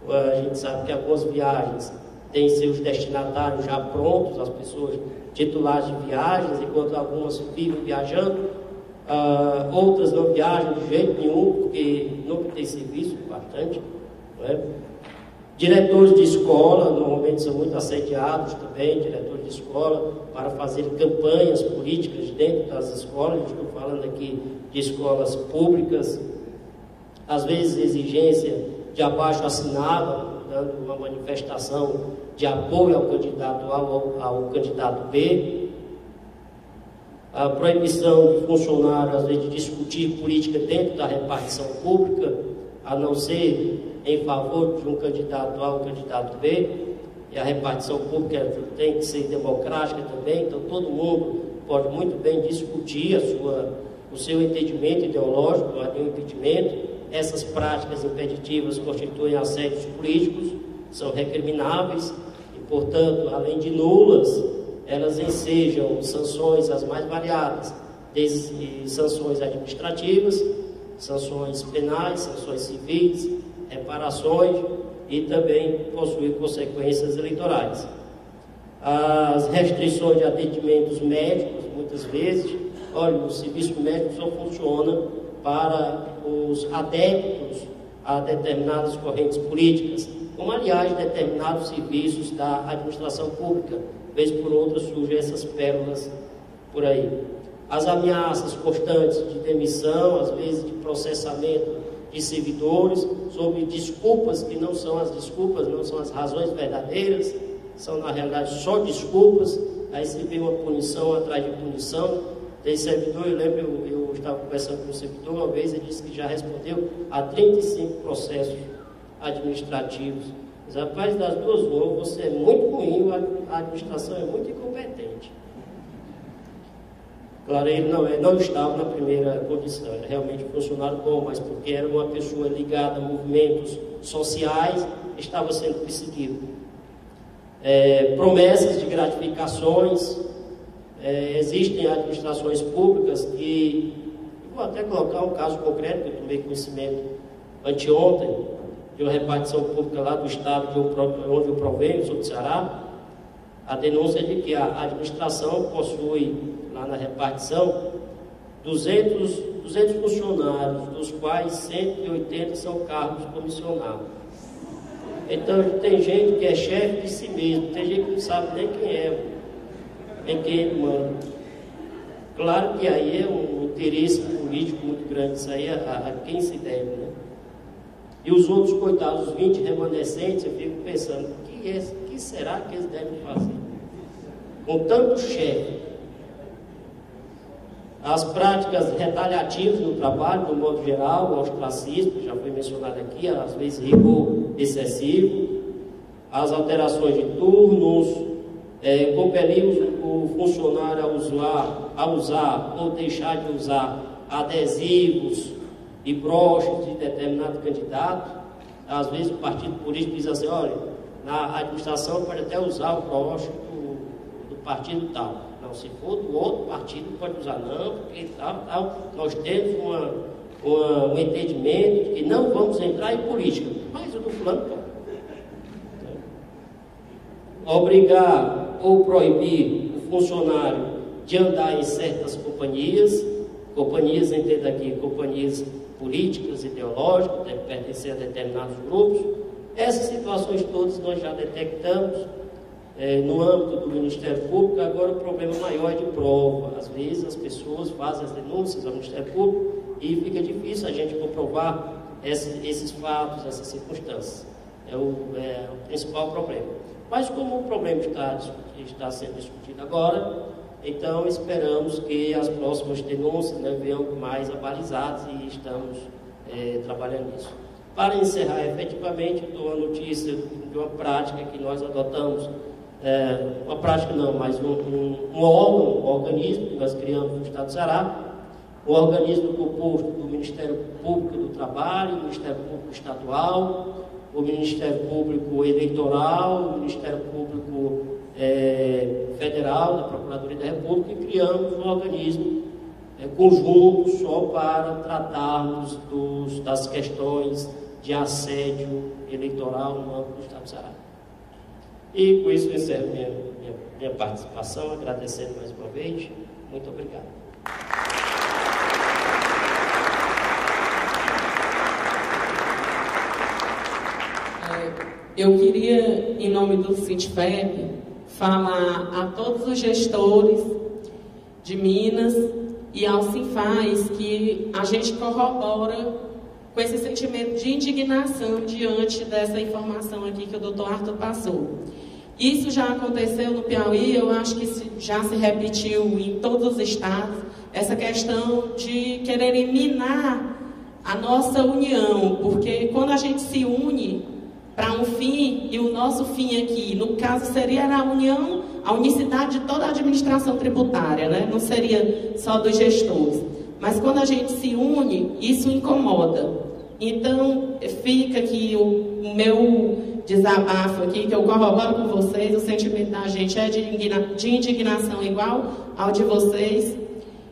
A gente sabe que algumas viagens têm seus destinatários já prontos, as pessoas titulares de viagens, enquanto algumas vivem viajando, outras não viajam de jeito nenhum, porque nunca tem serviço bastante, não é? Diretores de escola, normalmente são muito assediados também, diretores de escola, para fazer campanhas políticas dentro das escolas. Estou falando aqui de escolas públicas, às vezes exigência de abaixo assinado, dando uma manifestação de apoio ao candidato A ou ao candidato B, a proibição de funcionário, às vezes, de discutir política dentro da repartição pública, a não ser em favor de um candidato A ou candidato B, e a repartição pública tem que ser democrática também, então todo mundo pode muito bem discutir o seu entendimento ideológico, não há nenhum impedimento, essas práticas impeditivas constituem assédios políticos, são recrimináveis e, portanto, além de nulas, elas ensejam sanções as mais variadas, desde sanções administrativas, sanções penais, sanções civis, reparações e também possuem consequências eleitorais. As restrições de atendimentos médicos, muitas vezes, olha, o serviço médico só funciona para os adeptos a determinadas correntes políticas, como, aliás, determinados serviços da administração pública. Vez por outra surgem essas pérolas por aí. As ameaças constantes de demissão, às vezes de processamento de servidores, sob desculpas que não são as desculpas, não são as razões verdadeiras, são na realidade só desculpas, aí se vê uma punição atrás de punição. Tem servidor, eu lembro, eu estava conversando com um servidor uma vez, ele disse que já respondeu a 35 processos administrativos. Mas, rapaz, das duas ou você é muito ruim, a administração é muito incompetente. Claro, ele não estava na primeira condição, era realmente funcionário bom, mas porque era uma pessoa ligada a movimentos sociais, estava sendo perseguido. Promessas de gratificações, existem administrações públicas que, vou até colocar um caso concreto que eu tomei conhecimento anteontem, de uma repartição pública lá do estado onde eu provenho, sou do Ceará. A denúncia é de que a administração possui, lá na repartição, 200 funcionários, dos quais 180 são cargos comissionados. Então, tem gente que é chefe de si mesmo, tem gente que não sabe nem quem é, em quem ele manda. Claro que aí é um interesse político muito grande, isso aí a quem se deve, né? E os outros, coitados, os 20 remanescentes, eu fico pensando, o que será que eles devem fazer? Com tanto chefe. As práticas retaliativas no trabalho, do modo geral, o ostracismo, já foi mencionado aqui, às vezes rigor excessivo, as alterações de turnos, compelimos o funcionário a usar ou deixar de usar adesivos e broches de determinado candidato. Às vezes o partido político diz assim, olha, na administração pode até usar o broche do partido tal. Não, se for do outro partido não pode usar não, porque tal. Nós temos um entendimento de que não vamos entrar em política, mas o do fulano pode. Obrigar ou proibir o funcionário de andar em certas companhias, entenda aqui, companhias políticas, ideológicas, deve pertencer a determinados grupos. Essas situações todas nós já detectamos no âmbito do Ministério Público. Agora o problema maior é de prova. Às vezes as pessoas fazem as denúncias ao Ministério Público e fica difícil a gente comprovar esses fatos, essas circunstâncias. É o principal problema. Mas como o problema está sendo discutido agora, então esperamos que as próximas denúncias venham mais abalizadas e estamos trabalhando nisso. Para encerrar efetivamente, dou uma notícia de uma prática que nós adotamos, uma prática não, mas um organismo que nós criamos no Estado do Ceará, um organismo composto do Ministério Público do Trabalho, o Ministério Público Estadual, o Ministério Público Eleitoral, o Ministério Público Federal, da Procuradoria da República, e criamos um organismo conjunto só para tratarmos das questões de assédio eleitoral no âmbito do Estado do Ceará. E com isso eu encerro minha participação, agradecendo mais uma vez. Muito obrigado. Eu queria, em nome do Sintfep, falar a todos os gestores de Minas e ao Sinfaz que a gente corrobora com esse sentimento de indignação diante dessa informação aqui que o doutor Arthur passou. Isso já aconteceu no Piauí, eu acho que já se repetiu em todos os estados, essa questão de quererem minar a nossa união, porque quando a gente se une para um fim, e o nosso fim aqui, no caso, seria a união, a unicidade de toda a administração tributária, né? Não seria só dos gestores. Mas quando a gente se une, isso incomoda. Então, fica aqui o meu desabafo aqui, que eu corroboro com vocês, o sentimento da gente é de indignação igual ao de vocês.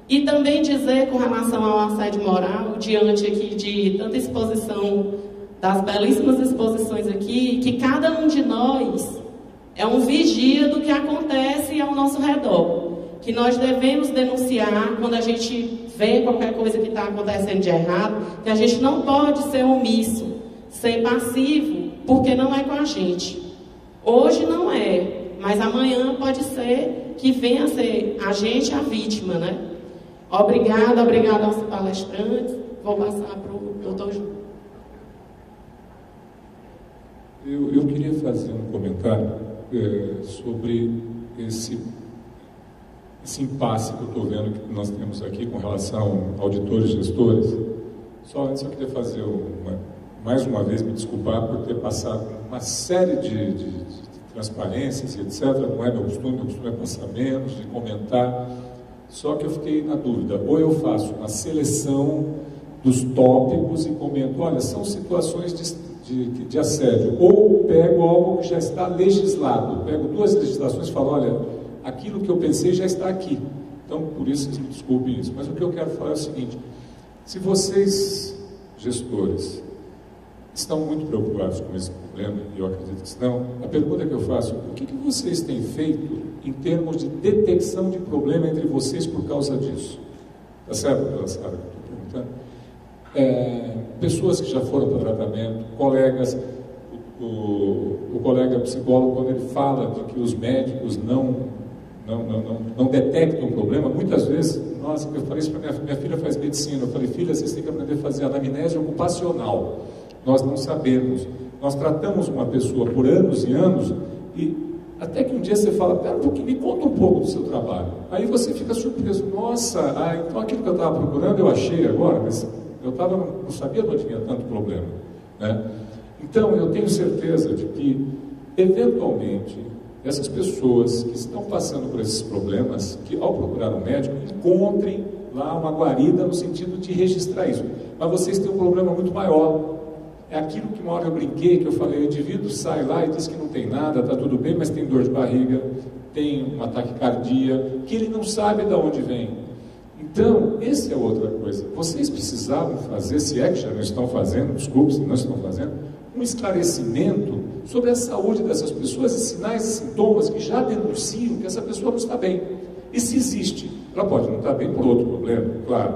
E também dizer com relação ao assédio moral, diante aqui de tanta exposição, das belíssimas exposições aqui, que cada um de nós é um vigia do que acontece ao nosso redor. Que nós devemos denunciar quando a gente vê qualquer coisa que está acontecendo de errado, que a gente não pode ser omisso, ser passivo, porque não é com a gente. Hoje não é, mas amanhã pode ser que venha a ser a gente a vítima, né? Obrigada aos palestrantes. Vou passar para o doutor Júlio. Eu queria fazer um comentário sobre esse impasse que eu estou vendo que nós temos aqui com relação a auditores e gestores. Só antes eu queria fazer mais uma vez me desculpar por ter passado uma série de transparências e etc. Não é meu costume é passar menos, de comentar. Só que eu fiquei na dúvida, ou eu faço uma seleção dos tópicos e comento, olha, são situações de assédio, ou pego algo que já está legislado, pego duas legislações e falo, olha, aquilo que eu pensei já está aqui. Então, por isso, vocês me desculpem isso. Mas o que eu quero falar é o seguinte, se vocês, gestores, estão muito preocupados com esse problema, e eu acredito que estão, a pergunta que eu faço, o que vocês têm feito em termos de detecção de problema entre vocês por causa disso? Tá certo, pela Sara, que eu estou perguntando? Pessoas que já foram para tratamento, colegas, o colega psicólogo, quando ele fala de que os médicos não detectam o problema, muitas vezes, nossa, eu falei isso para minha filha faz medicina, eu falei, filha, vocês têm que aprender a fazer anamnese ocupacional. Nós não sabemos. Nós tratamos uma pessoa por anos e anos e até que um dia você fala, pera um pouquinho, me conta um pouco do seu trabalho. Aí você fica surpreso, nossa, então aquilo que eu estava procurando eu achei agora, mas eu não sabia de onde vinha tanto problema, né? Então eu tenho certeza de que, eventualmente, essas pessoas que estão passando por esses problemas, que ao procurar um médico, encontrem lá uma guarida no sentido de registrar isso. Mas vocês têm um problema muito maior. É aquilo que uma hora eu brinquei, que eu falei, o indivíduo sai lá e diz que não tem nada, está tudo bem, mas tem dor de barriga, tem um ataque cardíaco, que ele não sabe de onde vem. Então, essa é outra coisa. Vocês precisavam fazer, se é que já não estão fazendo, desculpe se não estão fazendo, um esclarecimento sobre a saúde dessas pessoas e sinais e sintomas que já denunciam que essa pessoa não está bem. E se existe, ela pode não estar bem por outro problema, claro,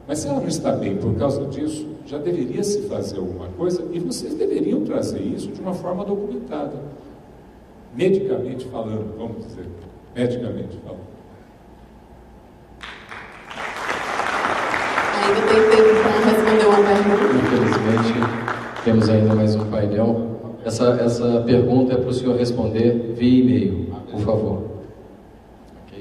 mas se ela não está bem por causa disso, já deveria se fazer alguma coisa e vocês deveriam trazer isso de uma forma documentada, medicamente falando, vamos dizer, medicamente falando. Ainda tem tempo para responder uma pergunta? Infelizmente, temos ainda mais um painel. Essa pergunta é para o senhor responder via e-mail, por favor.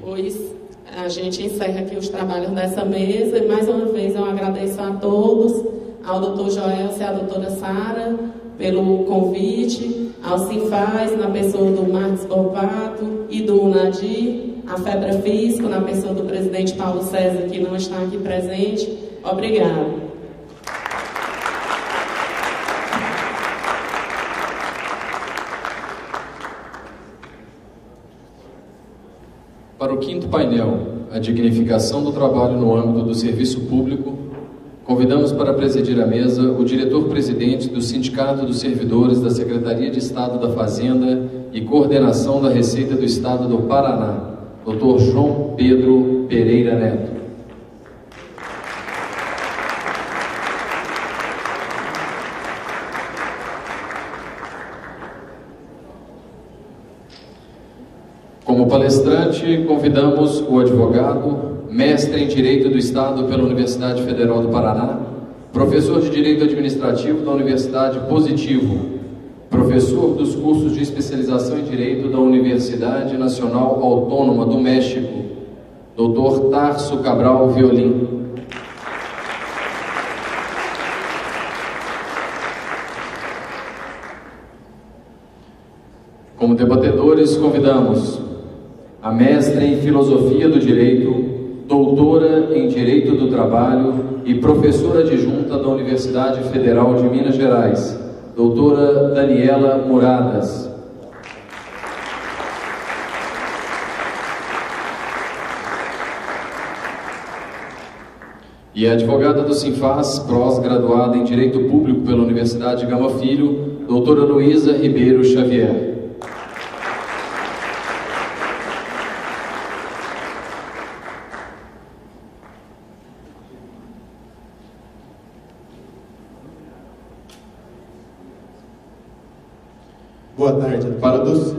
Pois a gente encerra aqui os trabalhos dessa mesa e mais uma vez eu agradeço a todos, ao doutor Joelcio e à doutora Sara pelo convite, ao Sinfaz na pessoa do Marcos Borpato e do Nadir, a Febra Fisco na pessoa do presidente Paulo César, que não está aqui presente. Obrigada. Para o quinto painel, a dignificação do trabalho no âmbito do serviço público, convidamos para presidir a mesa o diretor-presidente do Sindicato dos Servidores da Secretaria de Estado da Fazenda e Coordenação da Receita do Estado do Paraná, Dr. João Pedro Pereira Neto. Como palestrante, convidamos o advogado, mestre em Direito do Estado pela Universidade Federal do Paraná, professor de Direito Administrativo da Universidade Positivo, professor dos cursos de especialização em Direito da Universidade Nacional Autônoma do México, Dr. Tarso Cabral Violim. Como debatedores, convidamos a mestre em Filosofia do Direito, doutora em Direito do Trabalho, e professora adjunta da Universidade Federal de Minas Gerais, doutora Daniela Muradas. E a advogada do Sinfaz, pós-graduada em Direito Público pela Universidade Gama Filho, doutora Luísa Ribeiro Xavier. Boa tarde a todos.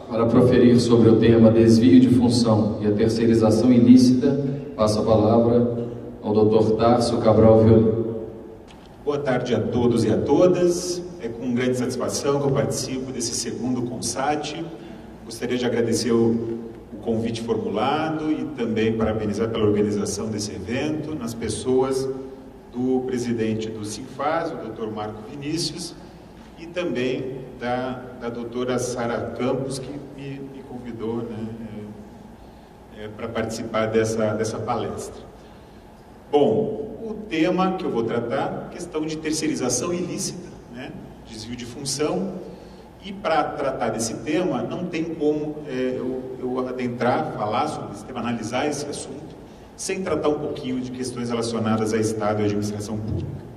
Para proferir sobre o tema desvio de função e a terceirização ilícita, passo a palavra ao Dr. Tarso Cabral Violino. Boa tarde a todos e a todas. É com grande satisfação que eu participo desse segundo CONSAT. Gostaria de agradecer o convite formulado e também parabenizar pela organização desse evento, nas pessoas do presidente do Sinfaz, o Dr. Marco Vinícius, e também da doutora Sara Campos, que me convidou, né, para participar dessa palestra. Bom, o tema que eu vou tratar, questão de terceirização ilícita, né, desvio de função, e para tratar desse tema, não tem como eu adentrar, falar sobre esse tema, analisar esse assunto, sem tratar um pouquinho de questões relacionadas a Estado e administração pública.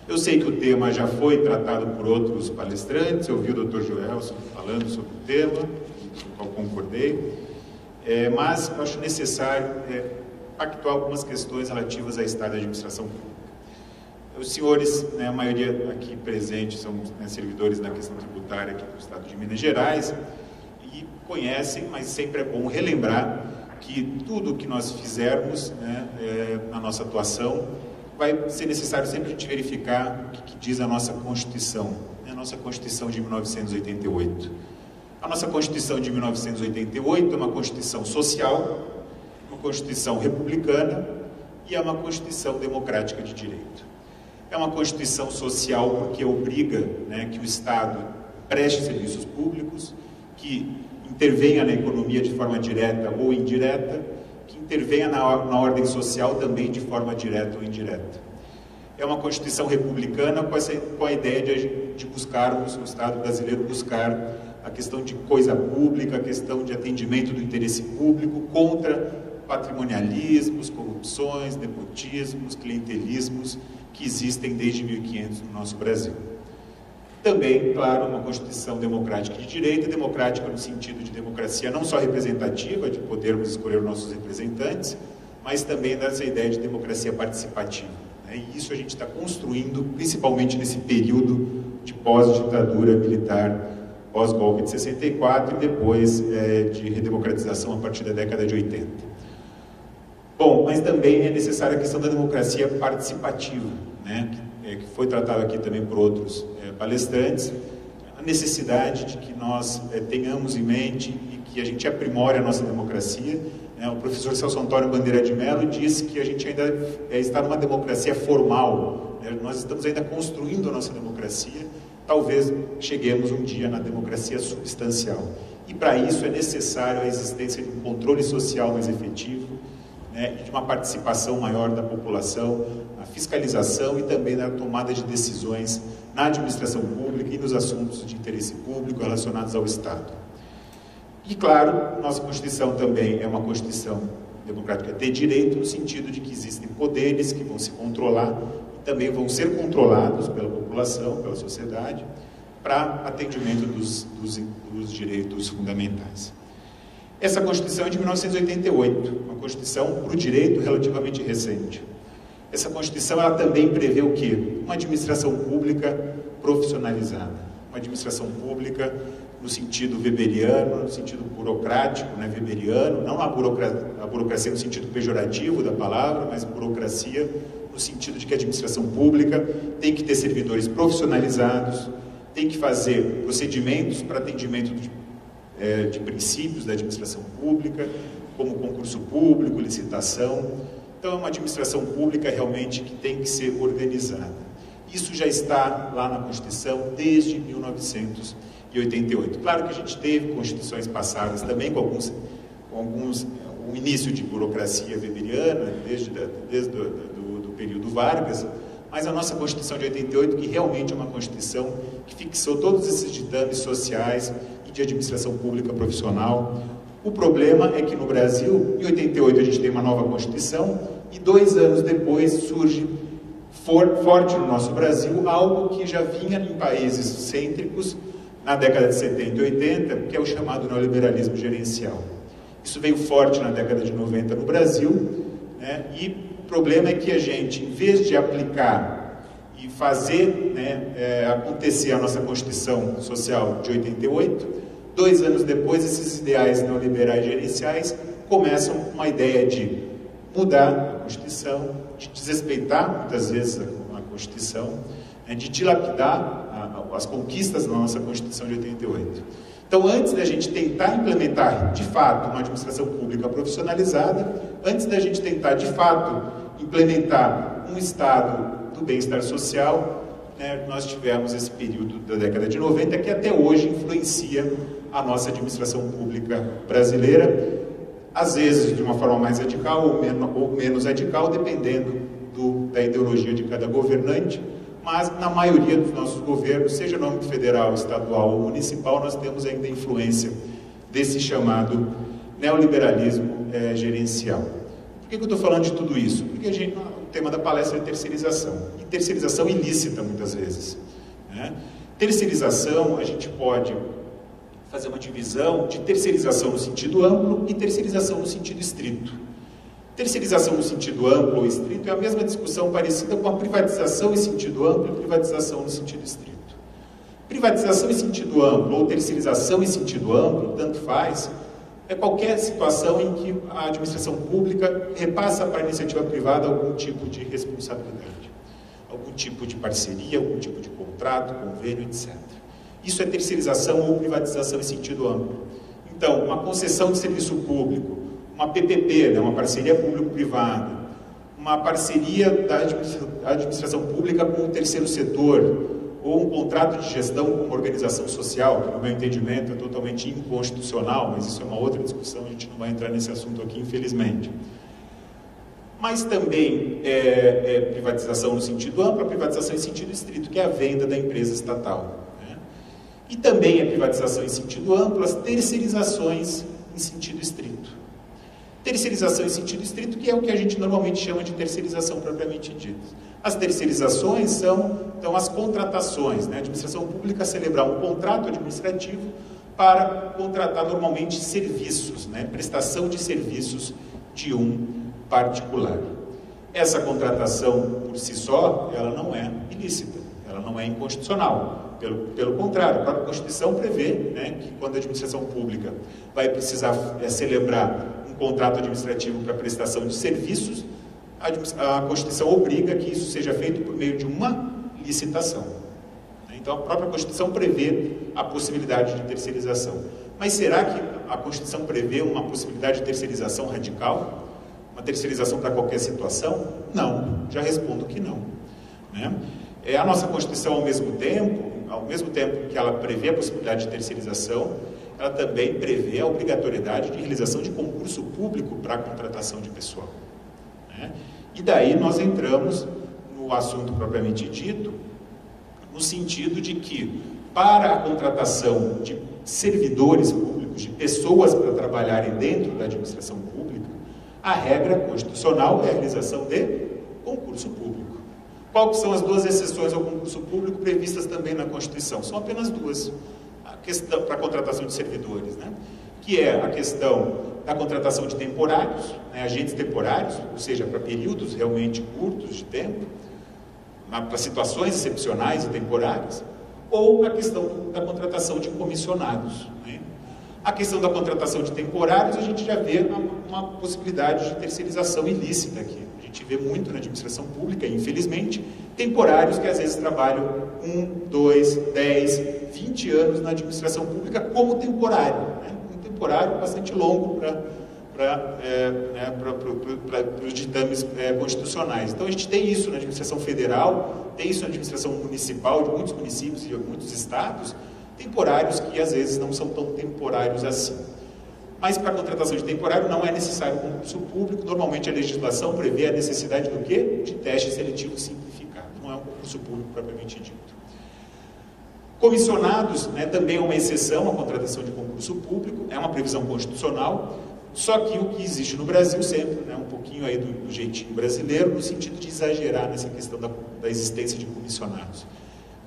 Eu sei que o tema já foi tratado por outros palestrantes, eu vi o Dr. Joelson falando sobre o tema, com o qual concordei, mas eu acho necessário pactuar algumas questões relativas a Estado e administração pública. Os senhores, né, a maioria aqui presentes, são, né, servidores na questão tributária aqui do Estado de Minas Gerais e conhecem, mas sempre é bom relembrar que tudo que nós fizermos, né, na nossa atuação, vai ser necessário sempre a gente verificar o que diz a nossa Constituição, né, a nossa Constituição de 1988. A nossa Constituição de 1988 é uma Constituição social, uma Constituição republicana e é uma Constituição democrática de direito. É uma Constituição social porque obriga, né, que o Estado preste serviços públicos, que intervenha na economia de forma direta ou indireta, que intervenha na ordem social também de forma direta ou indireta. É uma Constituição republicana com a ideia de buscarmos, o Estado brasileiro buscar a questão de coisa pública, a questão de atendimento do interesse público contra patrimonialismos, corrupções, nepotismos, clientelismos que existem desde 1500 no nosso Brasil. Também, claro, uma Constituição democrática de direito, democrática no sentido de democracia não só representativa, de podermos escolher nossos representantes, mas também dessa ideia de democracia participativa, né? E isso a gente está construindo, principalmente nesse período de pós-ditadura militar, pós-golpe de 64 e depois de redemocratização a partir da década de 80. Bom, mas também é necessária a questão da democracia participativa, né? Que foi tratado aqui também por outros palestrantes, a necessidade de que nós tenhamos em mente e que a gente aprimore a nossa democracia, né? O professor Celso Antônio Bandeira de Mello disse que a gente ainda está numa democracia formal, né? Nós estamos ainda construindo a nossa democracia, talvez cheguemos um dia na democracia substancial. E para isso é necessário a existência de um controle social mais efetivo, né, e de uma participação maior da população, a fiscalização e também na tomada de decisões na administração pública e nos assuntos de interesse público relacionados ao Estado. E, claro, nossa Constituição também é uma Constituição democrática de direito, no sentido de que existem poderes que vão se controlar e também vão ser controlados pela população, pela sociedade, para atendimento dos direitos fundamentais. Essa Constituição é de 1988, uma Constituição para o direito relativamente recente. Essa Constituição ela também prevê o quê? Uma administração pública profissionalizada, uma administração pública no sentido weberiano, no sentido burocrático, né, weberiano, não a burocracia no sentido pejorativo da palavra, mas burocracia no sentido de que a administração pública tem que ter servidores profissionalizados, tem que fazer procedimentos para atendimento de princípios da administração pública, como concurso público, licitação. Então é uma administração pública realmente que tem que ser organizada. Isso já está lá na Constituição desde 1988. Claro que a gente teve constituições passadas também com o início de burocracia weberiana, desde o período Vargas, mas a nossa Constituição de 88, que realmente é uma Constituição que fixou todos esses ditames sociais e de administração pública profissional. O problema é que no Brasil, em 88, a gente tem uma nova Constituição e 2 anos depois surge forte no nosso Brasil algo que já vinha em países cêntricos na década de 70 e 80, que é o chamado neoliberalismo gerencial. Isso veio forte na década de 90 no Brasil, né? E o problema é que a gente, em vez de aplicar e fazer, né, acontecer a nossa Constituição Social de 88, 2 anos depois, esses ideais neoliberais gerenciais começam com uma ideia de mudar a Constituição, de desrespeitar muitas vezes a Constituição, né, de dilapidar as conquistas da nossa Constituição de 88. Então, antes da gente tentar implementar, de fato, uma administração pública profissionalizada, antes da gente tentar, de fato, implementar um Estado do bem-estar social, né, nós tivemos esse período da década de 90 que até hoje influencia a nossa administração pública brasileira, às vezes de uma forma mais radical ou menos radical, dependendo da ideologia de cada governante, mas na maioria dos nossos governos, seja no âmbito federal, estadual ou municipal, nós temos ainda influência desse chamado neoliberalismo gerencial. Por que eu estou falando de tudo isso? Porque o tema da palestra é terceirização, e terceirização ilícita muitas vezes, né? Terceirização, a gente pode fazer uma divisão de terceirização no sentido amplo e terceirização no sentido estrito. Terceirização no sentido amplo ou estrito é a mesma discussão parecida com a privatização em sentido amplo e privatização no sentido estrito. Privatização em sentido amplo ou terceirização em sentido amplo, tanto faz, é qualquer situação em que a administração pública repassa para a iniciativa privada algum tipo de responsabilidade, algum tipo de parceria, algum tipo de contrato, convênio, etc. Isso é terceirização ou privatização em sentido amplo. Então, uma concessão de serviço público, uma PPP, né, uma parceria público-privada, uma parceria da administração pública com o terceiro setor, ou um contrato de gestão com uma organização social, que no meu entendimento é totalmente inconstitucional, mas isso é uma outra discussão, a gente não vai entrar nesse assunto aqui, infelizmente. Mas também privatização no sentido amplo, a privatização em sentido estrito, que é a venda da empresa estatal. E também a privatização em sentido amplo, as terceirizações em sentido estrito. Terceirização em sentido estrito, que é o que a gente normalmente chama de terceirização propriamente dita. As terceirizações são, então, as contratações, né? A administração pública celebrar um contrato administrativo para contratar normalmente serviços, né? Prestação de serviços de um particular. Essa contratação, por si só, ela não é ilícita, ela não é inconstitucional. Pelo contrário, a própria Constituição prevê, né, que quando a administração pública vai precisar celebrar um contrato administrativo para prestação de serviços, a Constituição obriga que isso seja feito por meio de uma licitação. Então, a própria Constituição prevê a possibilidade de terceirização. Mas será que a Constituição prevê uma possibilidade de terceirização radical? Uma terceirização para qualquer situação? Não, já respondo que não, né? A nossa Constituição, ao mesmo tempo que ela prevê a possibilidade de terceirização, ela também prevê a obrigatoriedade de realização de concurso público para a contratação de pessoal, né? E daí nós entramos no assunto propriamente dito, no sentido de que, para a contratação de servidores públicos, de pessoas para trabalharem dentro da administração pública, a regra constitucional é a realização de concurso público. Quais são as 2 exceções ao concurso público previstas também na Constituição? São apenas 2. A questão para a contratação de servidores, né? Que é a questão da contratação de temporários, né? Agentes temporários, ou seja, para períodos realmente curtos de tempo, para situações excepcionais e temporárias, ou a questão da contratação de comissionados, né? A questão da contratação de temporários, a gente já vê uma possibilidade de terceirização ilícita aqui. A gente vê muito na administração pública, infelizmente, temporários que às vezes trabalham 1, 2, 10, 20 anos na administração pública como temporário, né? Um temporário bastante longo para os ditames constitucionais. Então a gente tem isso na administração federal, tem isso na administração municipal de muitos municípios e muitos estados, temporários que às vezes não são tão temporários assim. Mas para a contratação de temporário não é necessário concurso público. Normalmente a legislação prevê a necessidade do quê? De teste seletivo simplificado. Não é um concurso público propriamente dito. Comissionados, né, também é uma exceção à contratação de concurso público, é uma previsão constitucional, só que o que existe no Brasil sempre, né, um pouquinho aí do jeitinho brasileiro, no sentido de exagerar nessa questão da existência de comissionados.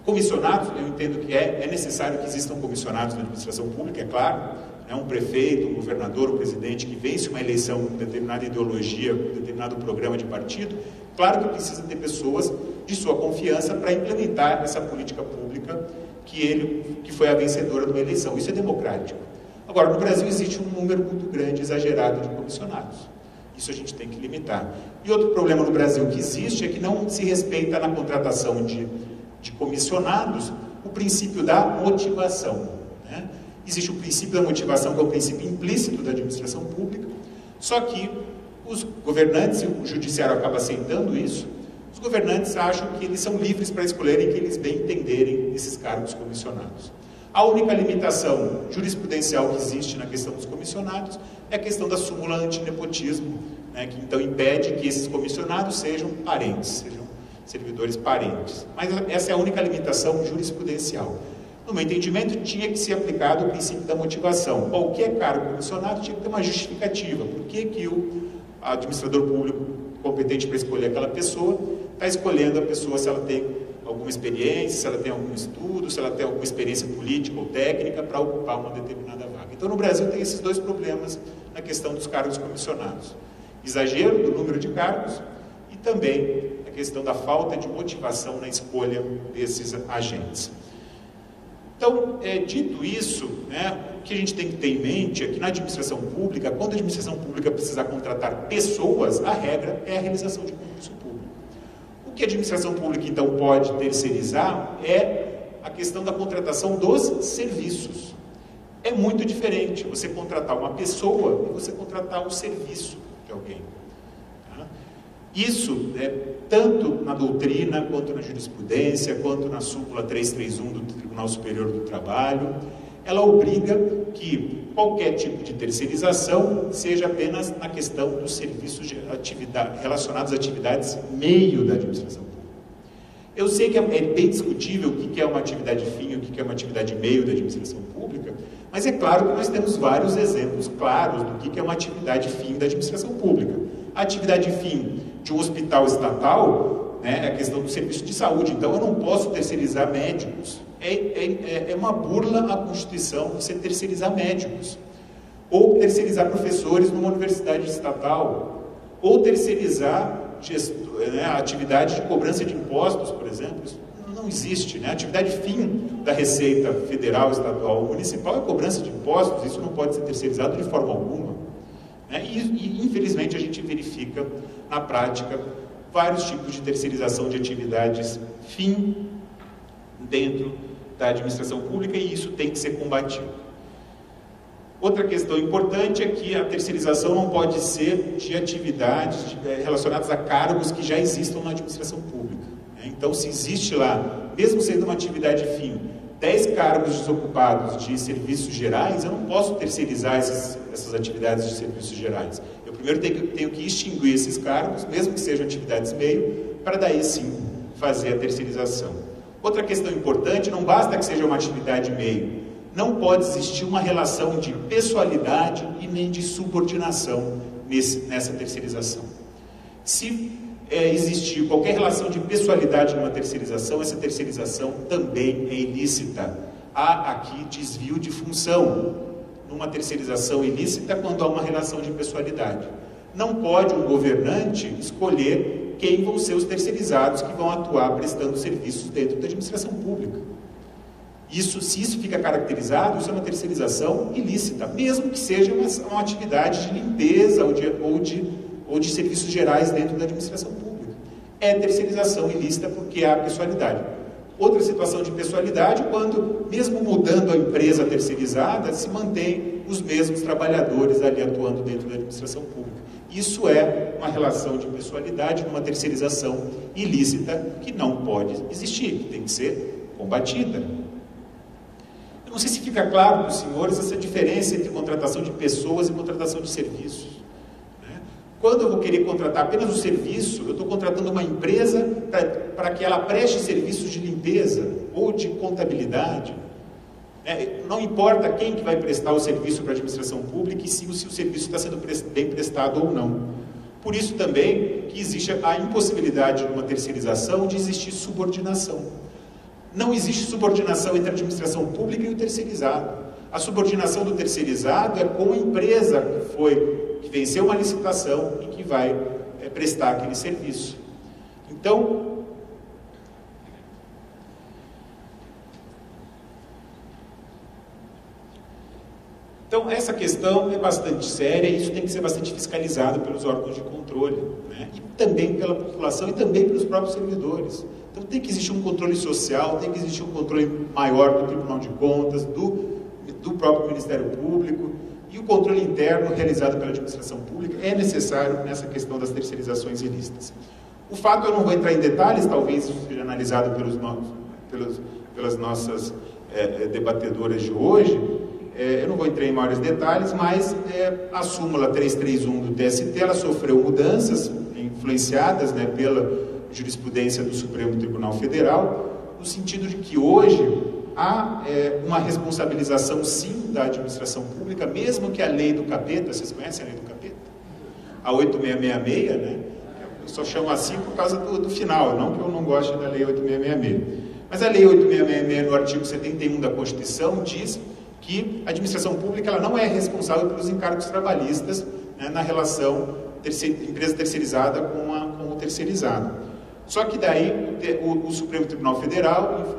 Comissionados, eu entendo que é necessário que existam comissionados na administração pública, é claro, né, um prefeito, um governador, um presidente que vence uma eleição com determinada ideologia, com determinado programa de partido, claro que precisa ter pessoas de sua confiança para implementar essa política pública que foi a vencedora de uma eleição. Isso é democrático. Agora, no Brasil existe um número muito grande, exagerado de comissionados. Isso a gente tem que limitar. E outro problema no Brasil que existe é que não se respeita na contratação de comissionados o princípio da motivação, né? Existe o princípio da motivação, que é o princípio implícito da administração pública, só que os governantes, e o judiciário acaba aceitando isso, os governantes acham que eles são livres para escolherem que eles bem entenderem esses cargos comissionados. A única limitação jurisprudencial que existe na questão dos comissionados é a questão da súmula antinepotismo, né, que então impede que esses comissionados sejam parentes, sejam servidores parentes. Mas essa é a única limitação jurisprudencial. No meu entendimento, tinha que ser aplicado o princípio da motivação. Qualquer cargo comissionado tinha que ter uma justificativa. Por que o administrador público competente para escolher aquela pessoa está escolhendo a pessoa se ela tem alguma experiência, se ela tem algum estudo, se ela tem alguma experiência política ou técnica para ocupar uma determinada vaga. Então, no Brasil, tem esses dois problemas na questão dos cargos comissionados. Exagero do número de cargos e também a questão da falta de motivação na escolha desses agentes. Então, dito isso, né, o que a gente tem que ter em mente é que na administração pública, quando a administração pública precisar contratar pessoas, a regra é a realização de concurso público. O que a administração pública, então, pode terceirizar é a questão da contratação dos serviços. É muito diferente você contratar uma pessoa e você contratar um serviço de alguém. Tá? Isso tanto na doutrina, quanto na jurisprudência, quanto na súmula 331 do Tribunal Superior do Trabalho, ela obriga que qualquer tipo de terceirização seja apenas na questão dos serviços relacionados a atividades meio da administração pública. Eu sei que é bem discutível o que é uma atividade fim, o que é uma atividade meio da administração pública, mas é claro que nós temos vários exemplos claros do que é uma atividade fim da administração pública. A atividade fim de um hospital estatal, né, é a questão do serviço de saúde. Então, eu não posso terceirizar médicos. É uma burla à Constituição você terceirizar médicos. Ou terceirizar professores numa universidade estatal. Ou terceirizar a atividade de cobrança de impostos, por exemplo. Isso não existe. Né? A atividade fim da Receita Federal, Estadual ou Municipal é cobrança de impostos. Isso não pode ser terceirizado de forma alguma. E, infelizmente, a gente verifica, na prática, vários tipos de terceirização de atividades fim dentro da administração pública, e isso tem que ser combatido. Outra questão importante é que a terceirização não pode ser de atividades relacionadas a cargos que já existam na administração pública. Então, se existe lá, mesmo sendo uma atividade fim, 10 cargos desocupados de serviços gerais, eu não posso terceirizar essas atividades de serviços gerais. Eu primeiro tenho que extinguir esses cargos, mesmo que sejam atividades meio, para daí sim fazer a terceirização. Outra questão importante, não basta que seja uma atividade meio, não pode existir uma relação de pessoalidade e nem de subordinação nessa terceirização. Se existir qualquer relação de pessoalidade numa terceirização, essa terceirização também é ilícita. Há aqui desvio de função numa terceirização ilícita quando há uma relação de pessoalidade. Não pode um governante escolher quem vão ser os terceirizados que vão atuar prestando serviços dentro da administração pública. Se isso fica caracterizado, isso é uma terceirização ilícita, mesmo que seja uma atividade de limpeza ou de serviços gerais dentro da administração pública. É terceirização ilícita porque há pessoalidade. Outra situação de pessoalidade, quando, mesmo mudando a empresa terceirizada, se mantém os mesmos trabalhadores ali atuando dentro da administração pública. Isso é uma relação de pessoalidade numa terceirização ilícita que não pode existir, que tem que ser combatida. Não sei se fica claro para os senhores essa diferença entre contratação de pessoas e contratação de serviços. Né? Quando eu vou querer contratar apenas um serviço, eu estou contratando uma empresa para que ela preste serviços de limpeza ou de contabilidade. Não importa quem que vai prestar o serviço para a administração pública e sim se o serviço está sendo bem prestado ou não. Por isso também que existe a impossibilidade de uma terceirização de existir subordinação. Não existe subordinação entre a administração pública e o terceirizado. A subordinação do terceirizado é com a empresa que venceu uma licitação e que vai prestar aquele serviço. Então, essa questão é bastante séria e isso tem que ser bastante fiscalizado pelos órgãos de controle, né? E também pela população e também pelos próprios servidores. Então, tem que existir um controle social, tem que existir um controle maior do Tribunal de Contas, do próprio Ministério Público, e o controle interno realizado pela administração pública é necessário nessa questão das terceirizações ilícitas. O fato, eu não vou entrar em detalhes, talvez isso seja analisado pelas nossas debatedoras de hoje. Eu não vou entrar em maiores detalhes, mas a súmula 331 do TST, ela sofreu mudanças influenciadas, né, pela jurisprudência do Supremo Tribunal Federal, no sentido de que hoje há uma responsabilização sim da administração pública, mesmo que a lei do capeta, vocês conhecem a lei do capeta? A 8666, né? Eu só chamo assim por causa do final, não que eu não goste da lei 8666. Mas a lei 8666, no artigo 71 da Constituição, diz que a administração pública ela não é responsável pelos encargos trabalhistas, né, na relação empresa terceirizada com o terceirizado. Só que daí o Supremo Tribunal Federal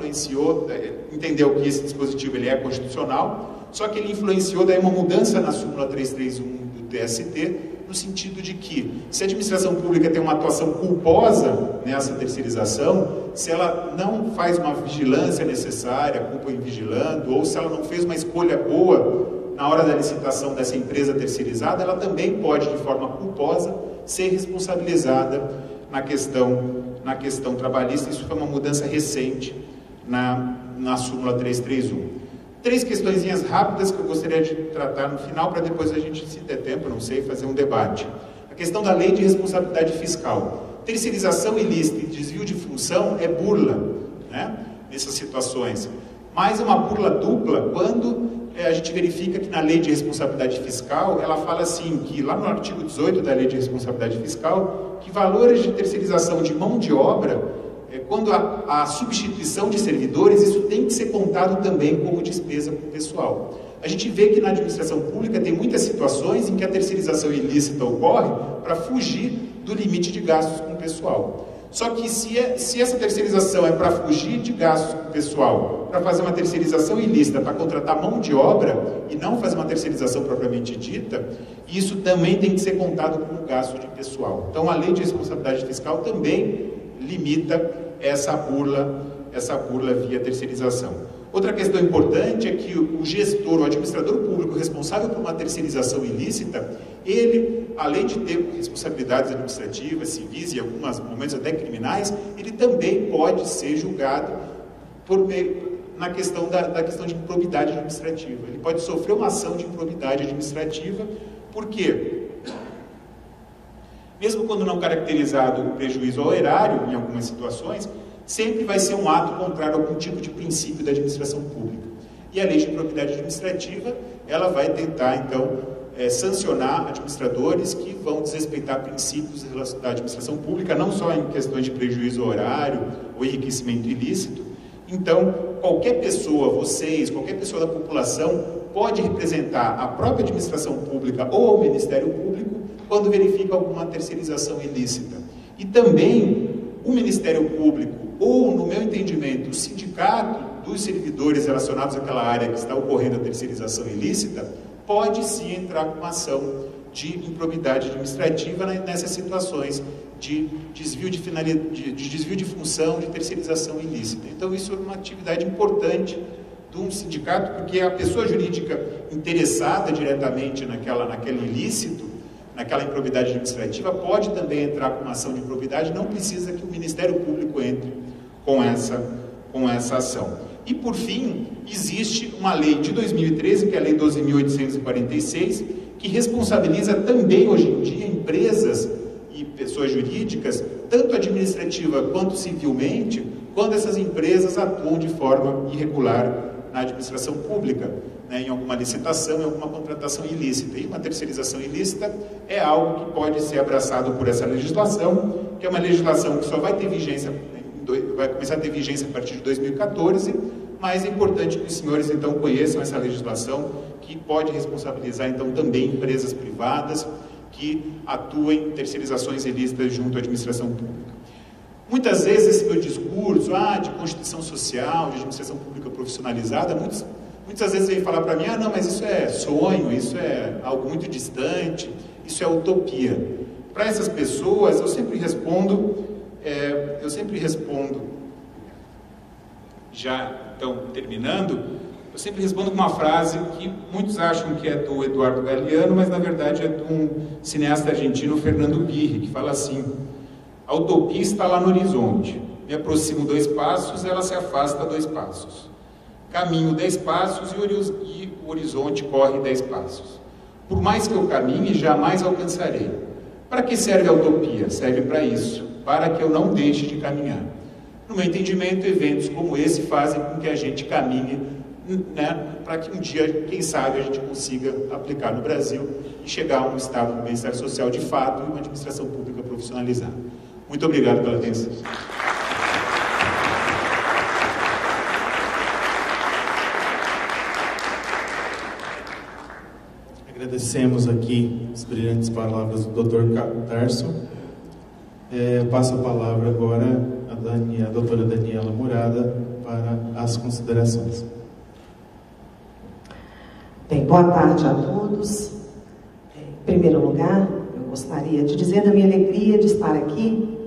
entendeu que esse dispositivo ele é constitucional, só que ele influenciou daí uma mudança na súmula 331 do TST, no sentido de que, se a administração pública tem uma atuação culposa nessa terceirização, se ela não faz uma vigilância necessária, acompanha vigilando, ou se ela não fez uma escolha boa na hora da licitação dessa empresa terceirizada, ela também pode, de forma culposa, ser responsabilizada na questão trabalhista. Isso foi uma mudança recente na súmula 331. Três questõezinhas rápidas que eu gostaria de tratar no final, para depois a gente, se der tempo, não sei, fazer um debate. A questão da lei de responsabilidade fiscal. Terceirização ilícita e desvio de função é burla, né, nessas situações. Mas é uma burla dupla quando a gente verifica que na lei de responsabilidade fiscal, ela fala assim, que lá no artigo 18 da lei de responsabilidade fiscal, que valores de terceirização de mão de obra, quando a substituição de servidores, isso tem que ser contado também como despesa para o pessoal. A gente vê que na administração pública tem muitas situações em que a terceirização ilícita ocorre para fugir do limite de gastos com o pessoal. Só que se essa terceirização é para fugir de gastos com o pessoal, para fazer uma terceirização ilícita, para contratar mão de obra e não fazer uma terceirização propriamente dita, isso também tem que ser contado como gasto de pessoal. Então a lei de responsabilidade fiscal também limita essa burla via terceirização. Outra questão importante é que o gestor, o administrador público responsável por uma terceirização ilícita, ele, além de ter responsabilidades administrativas, civis e em alguns momentos até criminais, ele também pode ser julgado na questão da questão de improbidade administrativa. Ele pode sofrer uma ação de improbidade administrativa, por quê? Mesmo quando não caracterizado o prejuízo ao erário, em algumas situações, sempre vai ser um ato contrário a algum tipo de princípio da administração pública. E a lei de improbidade administrativa, ela vai tentar, então, sancionar administradores que vão desrespeitar princípios da administração pública, não só em questões de prejuízo ao erário ou enriquecimento ilícito. Então, qualquer pessoa, qualquer pessoa da população, pode representar a própria administração pública ou o Ministério Público quando verifica alguma terceirização ilícita. E também o Ministério Público, ou, no meu entendimento, o sindicato dos servidores relacionados àquela área que está ocorrendo a terceirização ilícita, pode sim entrar com uma ação de improbidade administrativa nessas situações de desvio de função, de terceirização ilícita. Então, isso é uma atividade importante de um sindicato, porque a pessoa jurídica interessada diretamente naquele ilícito, naquela improbidade administrativa, pode também entrar com uma ação de improbidade, não precisa que o Ministério Público entre com essa ação. E, por fim, existe uma lei de 2013, que é a Lei 12.846, que responsabiliza também, hoje em dia, empresas e pessoas jurídicas, tanto administrativa quanto civilmente, quando essas empresas atuam de forma irregular na administração pública, né, em alguma licitação, em alguma contratação ilícita. E uma terceirização ilícita é algo que pode ser abraçado por essa legislação, que é uma legislação que só vai ter vigência, vai começar a ter vigência a partir de 2014, mas é importante que os senhores, então, conheçam essa legislação, que pode responsabilizar, então, também empresas privadas que atuem em terceirizações ilícitas junto à administração pública. Muitas vezes esse meu discurso de Constituição Social, de administração pública profissionalizada, muitas vezes vem falar para mim, não, mas isso é sonho, isso é algo muito distante, isso é utopia. Para essas pessoas, eu sempre respondo, já então terminando, eu sempre respondo com uma frase que muitos acham que é do Eduardo Galeano, mas na verdade é de um cineasta argentino, Fernando Birri, que fala assim: a utopia está lá no horizonte, me aproximo 2 passos, ela se afasta 2 passos. Caminho 10 passos e o horizonte corre 10 passos. Por mais que eu caminhe, jamais alcançarei. Para que serve a utopia? Serve para isso, para que eu não deixe de caminhar. No meu entendimento, eventos como esse fazem com que a gente caminhe, né, para que um dia, quem sabe, a gente consiga aplicar no Brasil e chegar a um estado de bem-estar social de fato e uma administração pública profissionalizada. Muito obrigado pela atenção. Agradecemos aqui as brilhantes palavras do Dr. Tarso. Passo a palavra agora à doutora Daniela Murada para as considerações. Bem, boa tarde a todos. Em primeiro lugar, eu gostaria de dizer da minha alegria de estar aqui.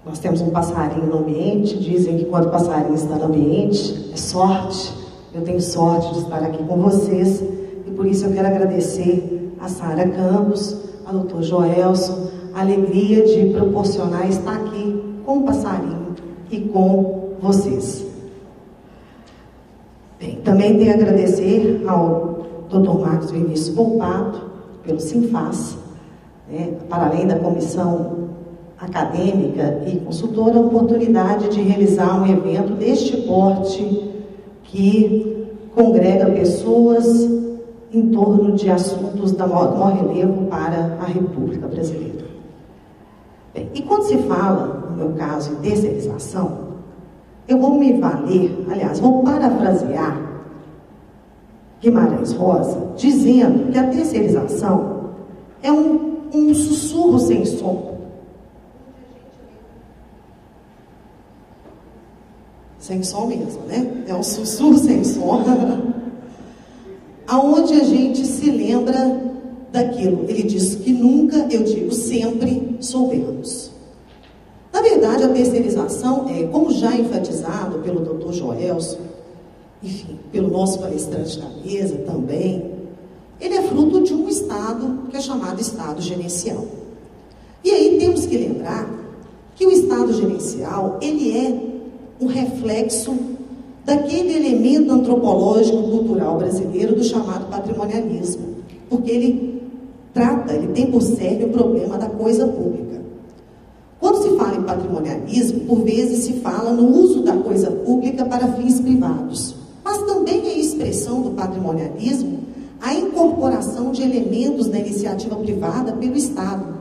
Nós temos um passarinho no ambiente, dizem que quando o passarinho está no ambiente, é sorte. Eu tenho sorte de estar aqui com vocês, e por isso eu quero agradecer a Sara Campos, a doutor Joelson, a alegria de proporcionar estar aqui com o passarinho e com vocês. Bem, também tenho a agradecer ao Dr. Marcos Vinícius Volpato, pelo Sinfaz, né, para além da comissão acadêmica e consultora, a oportunidade de realizar um evento deste porte que congrega pessoas em torno de assuntos de maior relevo para a República Brasileira. Bem, e quando se fala, no meu caso, em terceirização, eu vou me valer, aliás, vou parafrasear Guimarães Rosa, dizendo que a terceirização é um sussurro sem som. Sem som mesmo, né? É um sussurro sem som. Aonde a gente se lembra daquilo. Ele diz que nunca, eu digo sempre, soubemos. Na verdade, a terceirização é, como já enfatizado pelo Dr. Joelson, enfim, pelo nosso palestrante da mesa também, ele é fruto de um estado que é chamado estado gerencial. E aí temos que lembrar que o estado gerencial, ele é um reflexo daquele elemento antropológico cultural brasileiro do chamado patrimonialismo, porque ele tem por cerne o problema da coisa pública. Quando se fala em patrimonialismo, por vezes se fala no uso da coisa pública para fins privados, mas também é expressão do patrimonialismo a incorporação de elementos da iniciativa privada pelo Estado,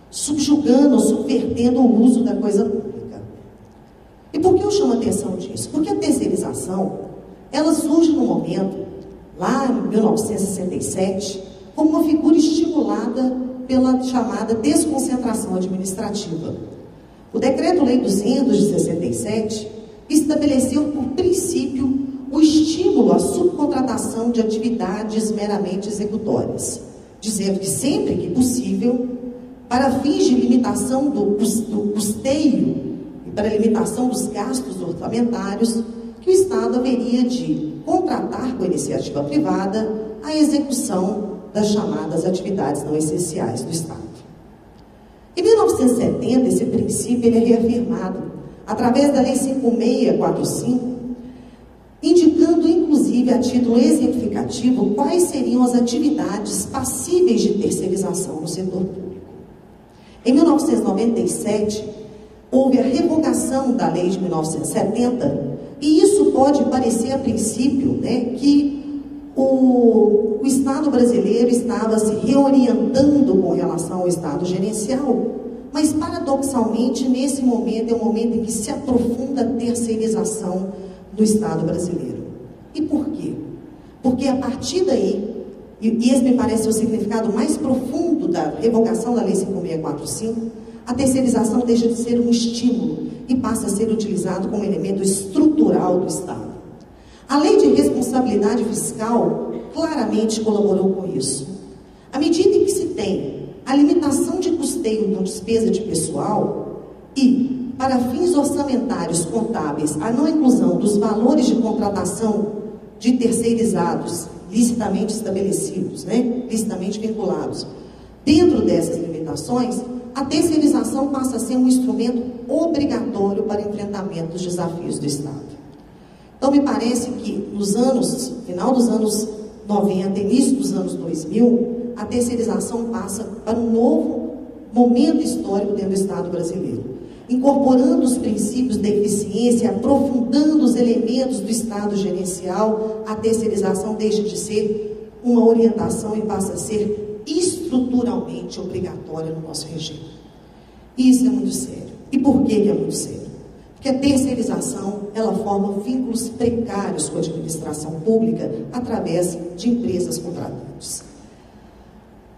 subjugando ou subvertendo o uso da coisa pública. E por que eu chamo a atenção disso? Porque a terceirização, ela surge no momento, lá em 1967, como uma figura estimulada pela chamada desconcentração administrativa. O Decreto-Lei 200 de 67 estabeleceu por princípio o estímulo à subcontratação de atividades meramente executórias, dizendo que sempre que possível, para fins de limitação do custeio e para limitação dos gastos orçamentários, que o Estado haveria de contratar com a iniciativa privada a execução das chamadas atividades não essenciais do Estado. Em 1970, esse princípio ele é reafirmado através da Lei 5645, inclusive, a título exemplificativo, quais seriam as atividades passíveis de terceirização no setor público. Em 1997, houve a revogação da lei de 1970, e isso pode parecer, a princípio, né, que o Estado brasileiro estava se reorientando com relação ao Estado gerencial, mas, paradoxalmente, nesse momento é o momento em que se aprofunda a terceirização do Estado brasileiro. E por quê? Porque a partir daí, e esse me parece o significado mais profundo da revogação da Lei 5.645, a terceirização deixa de ser um estímulo e passa a ser utilizado como elemento estrutural do Estado. A Lei de Responsabilidade Fiscal claramente colaborou com isso. À medida em que se tem a limitação de custeio da despesa de pessoal e, para fins orçamentários contábeis, a não inclusão dos valores de contratação de terceirizados licitamente estabelecidos, né, licitamente vinculados, dentro dessas limitações, a terceirização passa a ser um instrumento obrigatório para enfrentamento dos desafios do Estado. Então, me parece que nos anos, final dos anos 90, início dos anos 2000, a terceirização passa para um novo momento histórico dentro do Estado brasileiro, incorporando os princípios da eficiência, aprofundando os elementos do Estado gerencial. A terceirização deixa de ser uma orientação e passa a ser estruturalmente obrigatória no nosso regime. E isso é muito sério. E por que é muito sério? Porque a terceirização, ela forma vínculos precários com a administração pública através de empresas contratantes.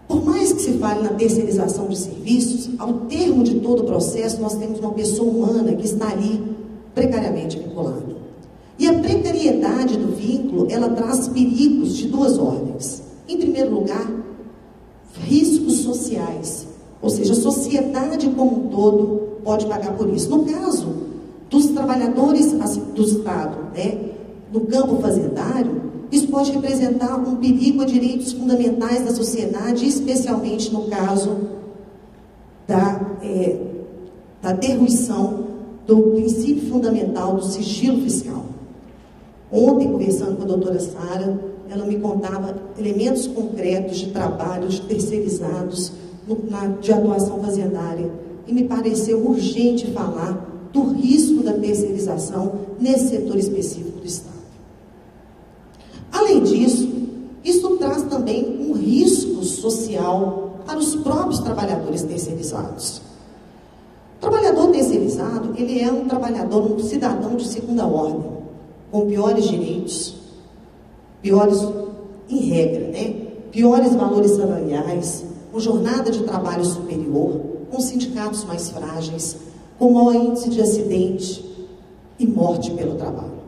Por mais que se fale na terceirização de serviços, ao termo de todo o processo, nós temos uma pessoa humana que está ali precariamente vinculada. E a precariedade do vínculo, ela traz perigos de duas ordens. Em primeiro lugar, riscos sociais, ou seja, a sociedade como um todo pode pagar por isso. No caso dos trabalhadores do Estado, né, no campo fazendário, isso pode representar um perigo a direitos fundamentais da sociedade, especialmente no caso da derruição do princípio fundamental do sigilo fiscal. Ontem, conversando com a doutora Sara, ela me contava elementos concretos de trabalhos terceirizados de atuação fazendária, e me pareceu urgente falar do risco da terceirização nesse setor específico do Estado. Além disso, isso traz também um risco social para os próprios trabalhadores terceirizados. O trabalhador terceirizado, ele é um trabalhador, um cidadão de segunda ordem, com piores direitos, piores, em regra, né? Piores valores salariais, com jornada de trabalho superior, com sindicatos mais frágeis, com maior índice de acidente e morte pelo trabalho.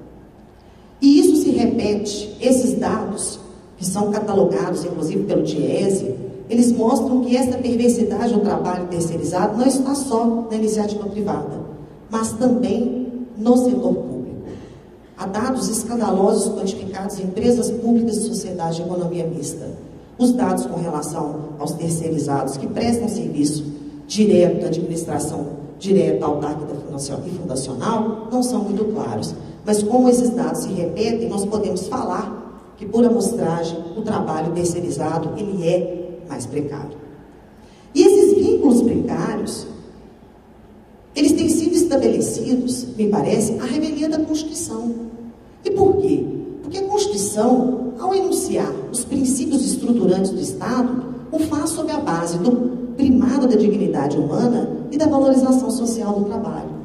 E isso se repete, esses dados, que são catalogados, inclusive, pelo DIEESE, eles mostram que essa perversidade do trabalho terceirizado não está só na iniciativa privada, mas também no setor público. Há dados escandalosos quantificados em empresas públicas e sociedades de economia mista. Os dados com relação aos terceirizados que prestam serviço direto da administração direta, autárquica e fundacional não são muito claros. Mas como esses dados se repetem, nós podemos falar que, por amostragem, o trabalho terceirizado, ele é mais precário. E esses vínculos precários, eles têm sido estabelecidos, me parece, à revelia da Constituição. E por quê? Porque a Constituição, ao enunciar os princípios estruturantes do Estado, o faz sob a base do primado da dignidade humana e da valorização social do trabalho.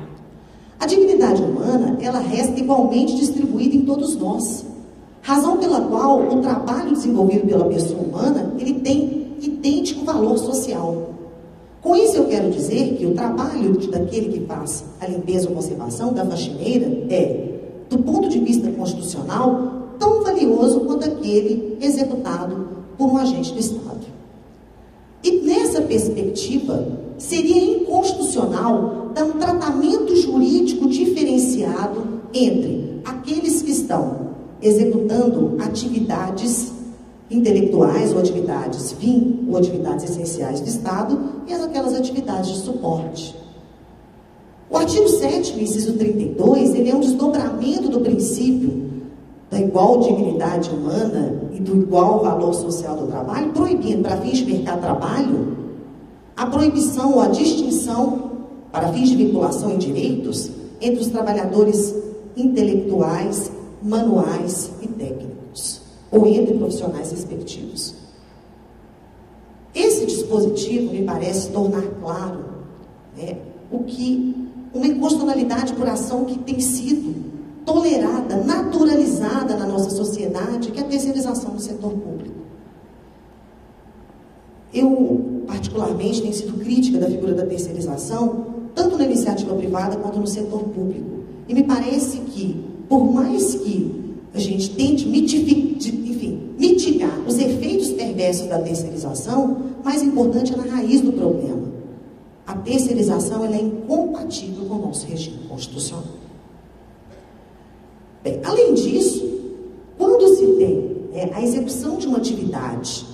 A dignidade humana, ela resta igualmente distribuída em todos nós, razão pela qual o trabalho desenvolvido pela pessoa humana, ele tem idêntico valor social. Com isso eu quero dizer que o trabalho daquele que faz a limpeza ou conservação, da faxineira, é, do ponto de vista constitucional, tão valioso quanto aquele executado por um agente do Estado. E nessa perspectiva, seria inconstitucional dar um tratamento jurídico diferenciado entre aqueles que estão executando atividades intelectuais ou atividades fim ou atividades essenciais do Estado e aquelas atividades de suporte. O artigo 7º, inciso 32, ele é um desdobramento do princípio da igual dignidade humana e do igual valor social do trabalho, proibindo, para fins de mercado de trabalho, a proibição ou a distinção, para fins de vinculação em direitos, entre os trabalhadores intelectuais, manuais e técnicos, ou entre profissionais respectivos. Esse dispositivo me parece tornar claro, né, uma inconstitucionalidade por ação que tem sido tolerada, naturalizada na nossa sociedade, que é a terceirização do setor público. Eu, particularmente, tenho sido crítica da figura da terceirização, tanto na iniciativa privada quanto no setor público. E me parece que, por mais que a gente tente mitigar os efeitos perversos da terceirização, mais importante é na raiz do problema. A terceirização ela é incompatível com o nosso regime constitucional. Bem, além disso, quando se tem a execução de uma atividade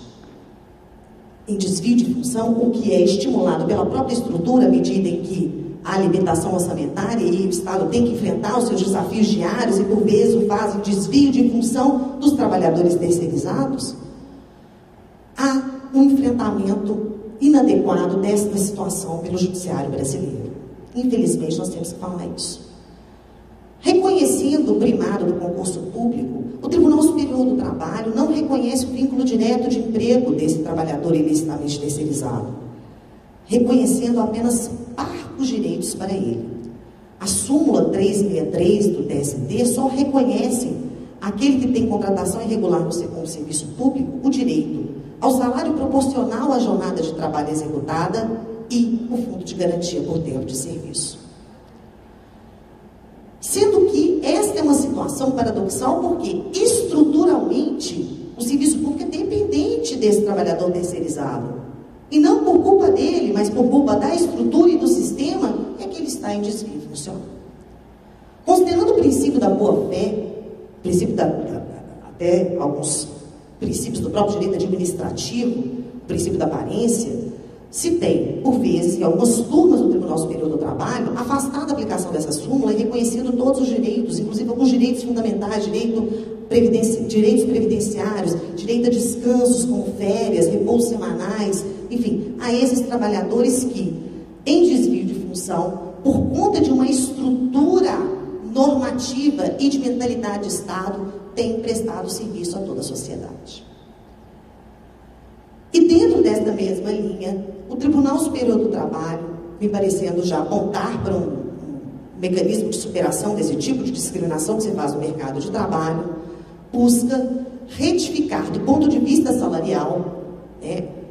em desvio de função, o que é estimulado pela própria estrutura, à medida em que a alimentação orçamentária e o Estado tem que enfrentar os seus desafios diários e, por vezes, fazem desvio de função dos trabalhadores terceirizados, há um enfrentamento inadequado desta situação pelo judiciário brasileiro. Infelizmente, nós temos que falar isso. Reconhecendo o primado do concurso público, o Tribunal Superior do Trabalho não reconhece o vínculo direto de emprego desse trabalhador ilicitamente terceirizado, reconhecendo apenas parcos direitos para ele. A súmula 363 do TST só reconhece aquele que tem contratação irregular no serviço público o direito ao salário proporcional à jornada de trabalho executada e o fundo de garantia por tempo de serviço. Sendo que esta é uma situação paradoxal porque, estruturalmente, o serviço público é dependente desse trabalhador terceirizado. E não por culpa dele, mas por culpa da estrutura e do sistema, é que ele está em desvio funcional. Considerando o princípio da boa-fé, até alguns princípios do próprio direito administrativo, o princípio da aparência, se tem, por vezes, em algumas turmas do Tribunal Superior do Trabalho, afastado da aplicação dessa súmula e reconhecendo todos os direitos, inclusive alguns direitos fundamentais, direitos previdenciários, direito a descansos como férias, repousos semanais, enfim, a esses trabalhadores que, em desvio de função, por conta de uma estrutura normativa e de mentalidade de Estado, têm prestado serviço a toda a sociedade. E dentro desta mesma linha, o Tribunal Superior do Trabalho, me parecendo já apontar para um mecanismo de superação desse tipo de discriminação que se faz no mercado de trabalho, busca retificar, do ponto de vista salarial,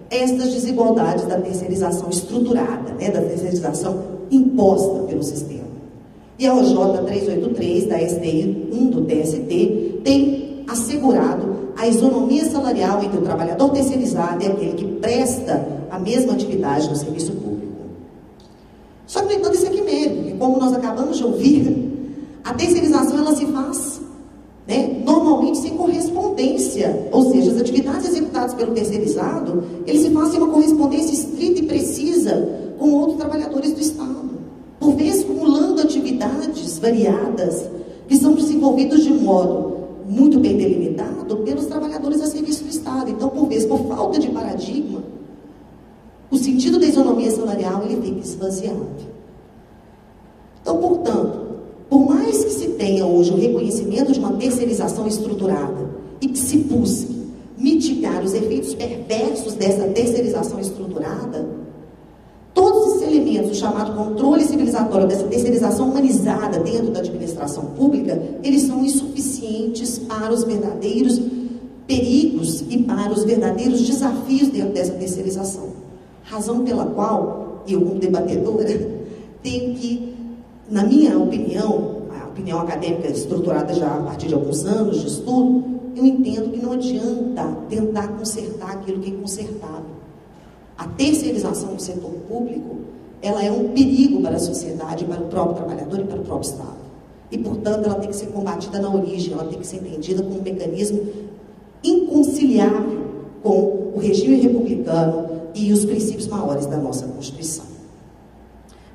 estas desigualdades da terceirização estruturada, da terceirização imposta pelo sistema. E a OJ 383 da STI 1 do TST tem assegurado a isonomia salarial entre o trabalhador terceirizado e aquele que presta a mesma atividade no serviço público. Só que, no entanto, isso é quimérico, porque, como nós acabamos de ouvir, a terceirização ela se faz normalmente sem correspondência, ou seja, as atividades executadas pelo terceirizado, ele se faz sem uma correspondência estrita e precisa com outros trabalhadores do Estado, por vezes acumulando atividades variadas que são desenvolvidas de modo muito bem delimitado pelos trabalhadores a serviço do Estado. Então, por vezes, por falta de paradigma, o sentido da isonomia salarial ele fica esvaziado. Então, portanto, por mais que se tenha hoje o reconhecimento de uma terceirização estruturada e que se busque mitigar os efeitos perversos dessa terceirização estruturada, todos esses elementos, o chamado controle civilizatório dessa terceirização humanizada dentro da administração pública, eles são insuficientes para os verdadeiros perigos e para os verdadeiros desafios dentro dessa terceirização. Razão pela qual eu, como debatedora, tenho que, na minha opinião, a opinião acadêmica estruturada já a partir de alguns anos de estudo, eu entendo que não adianta tentar consertar aquilo que é inconsertável. A terceirização do setor público, ela é um perigo para a sociedade, para o próprio trabalhador e para o próprio Estado. E, portanto, ela tem que ser combatida na origem, ela tem que ser entendida como um mecanismo inconciliável com o regime republicano e os princípios maiores da nossa Constituição.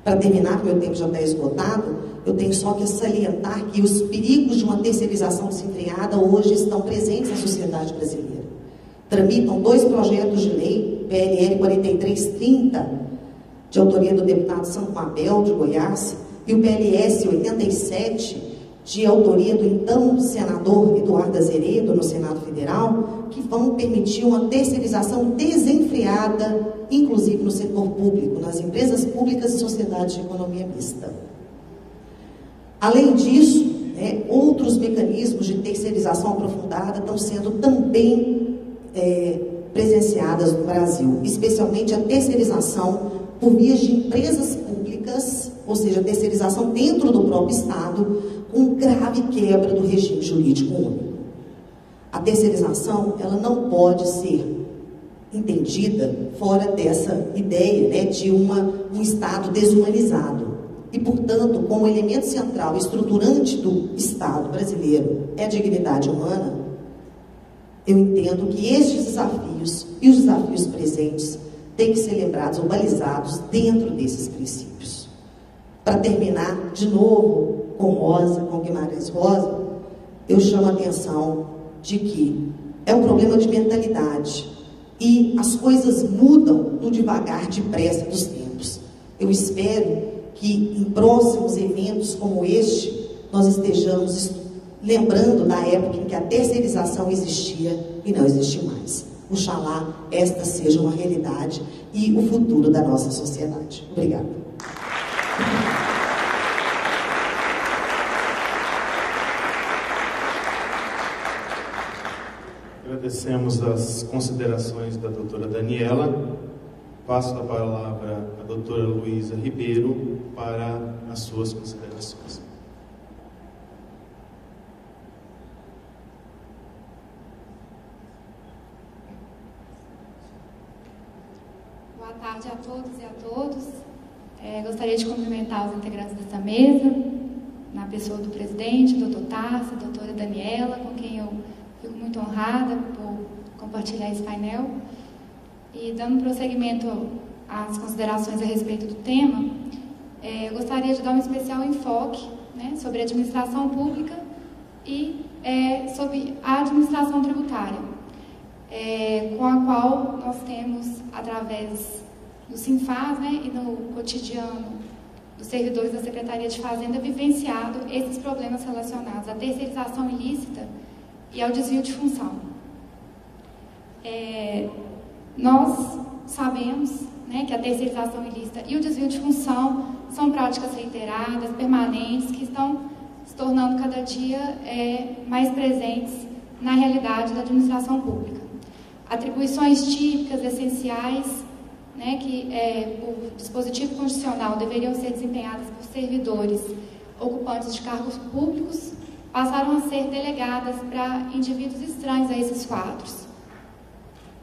Para terminar, que meu tempo já está esgotado, Eu tenho só que salientar que os perigos de uma terceirização desenfreada hoje estão presentes na sociedade brasileira. Tramitam 2 projetos de lei, PLL 4330, de autoria do deputado Santo Abel, de Goiás, e o PLS 87, de autoria do então senador Eduardo Azeredo, no Senado Federal, que vão permitir uma terceirização desenfreada, inclusive no setor público, nas empresas públicas e sociedades de economia mista. Além disso, outros mecanismos de terceirização aprofundada estão sendo também presenciadas no Brasil, especialmente a terceirização por vias de empresas públicas, ou seja, a terceirização dentro do próprio Estado, com grave quebra do regime jurídico único. A terceirização, ela não pode ser entendida fora dessa ideia, de um Estado desumanizado. E, portanto, como elemento central e estruturante do Estado brasileiro é a dignidade humana, eu entendo que estes desafios e os desafios presentes têm que ser lembrados ou balizados dentro desses princípios. Para terminar, de novo, com Guimarães Rosa, eu chamo a atenção de que é um problema de mentalidade e as coisas mudam no devagar depressa dos tempos. Eu espero que em próximos eventos como este, nós estejamos lembrando da época em que a terceirização existia e não existe mais. Oxalá esta seja uma realidade e o futuro da nossa sociedade. Obrigada. Agradecemos as considerações da doutora Daniela. Passo a palavra à doutora Luísa Ribeiro para as suas considerações. Boa tarde a todos e a todos. Gostaria de cumprimentar os integrantes dessa mesa, na pessoa do presidente, doutor Tarso, doutora Daniela, com quem eu fico muito honrada por compartilhar esse painel. E dando prosseguimento às considerações a respeito do tema, eu gostaria de dar um especial enfoque sobre a administração pública e sobre a administração tributária, com a qual nós temos, através do Sinfaz e no cotidiano dos servidores da Secretaria de Fazenda, vivenciado esses problemas relacionados à terceirização ilícita e ao desvio de função. Nós sabemos que a terceirização ilícita e o desvio de função são práticas reiteradas, permanentes, que estão se tornando cada dia mais presentes na realidade da administração pública. Atribuições típicas, essenciais, que por dispositivo constitucional deveriam ser desempenhadas por servidores ocupantes de cargos públicos, passaram a ser delegadas para indivíduos estranhos a esses quadros.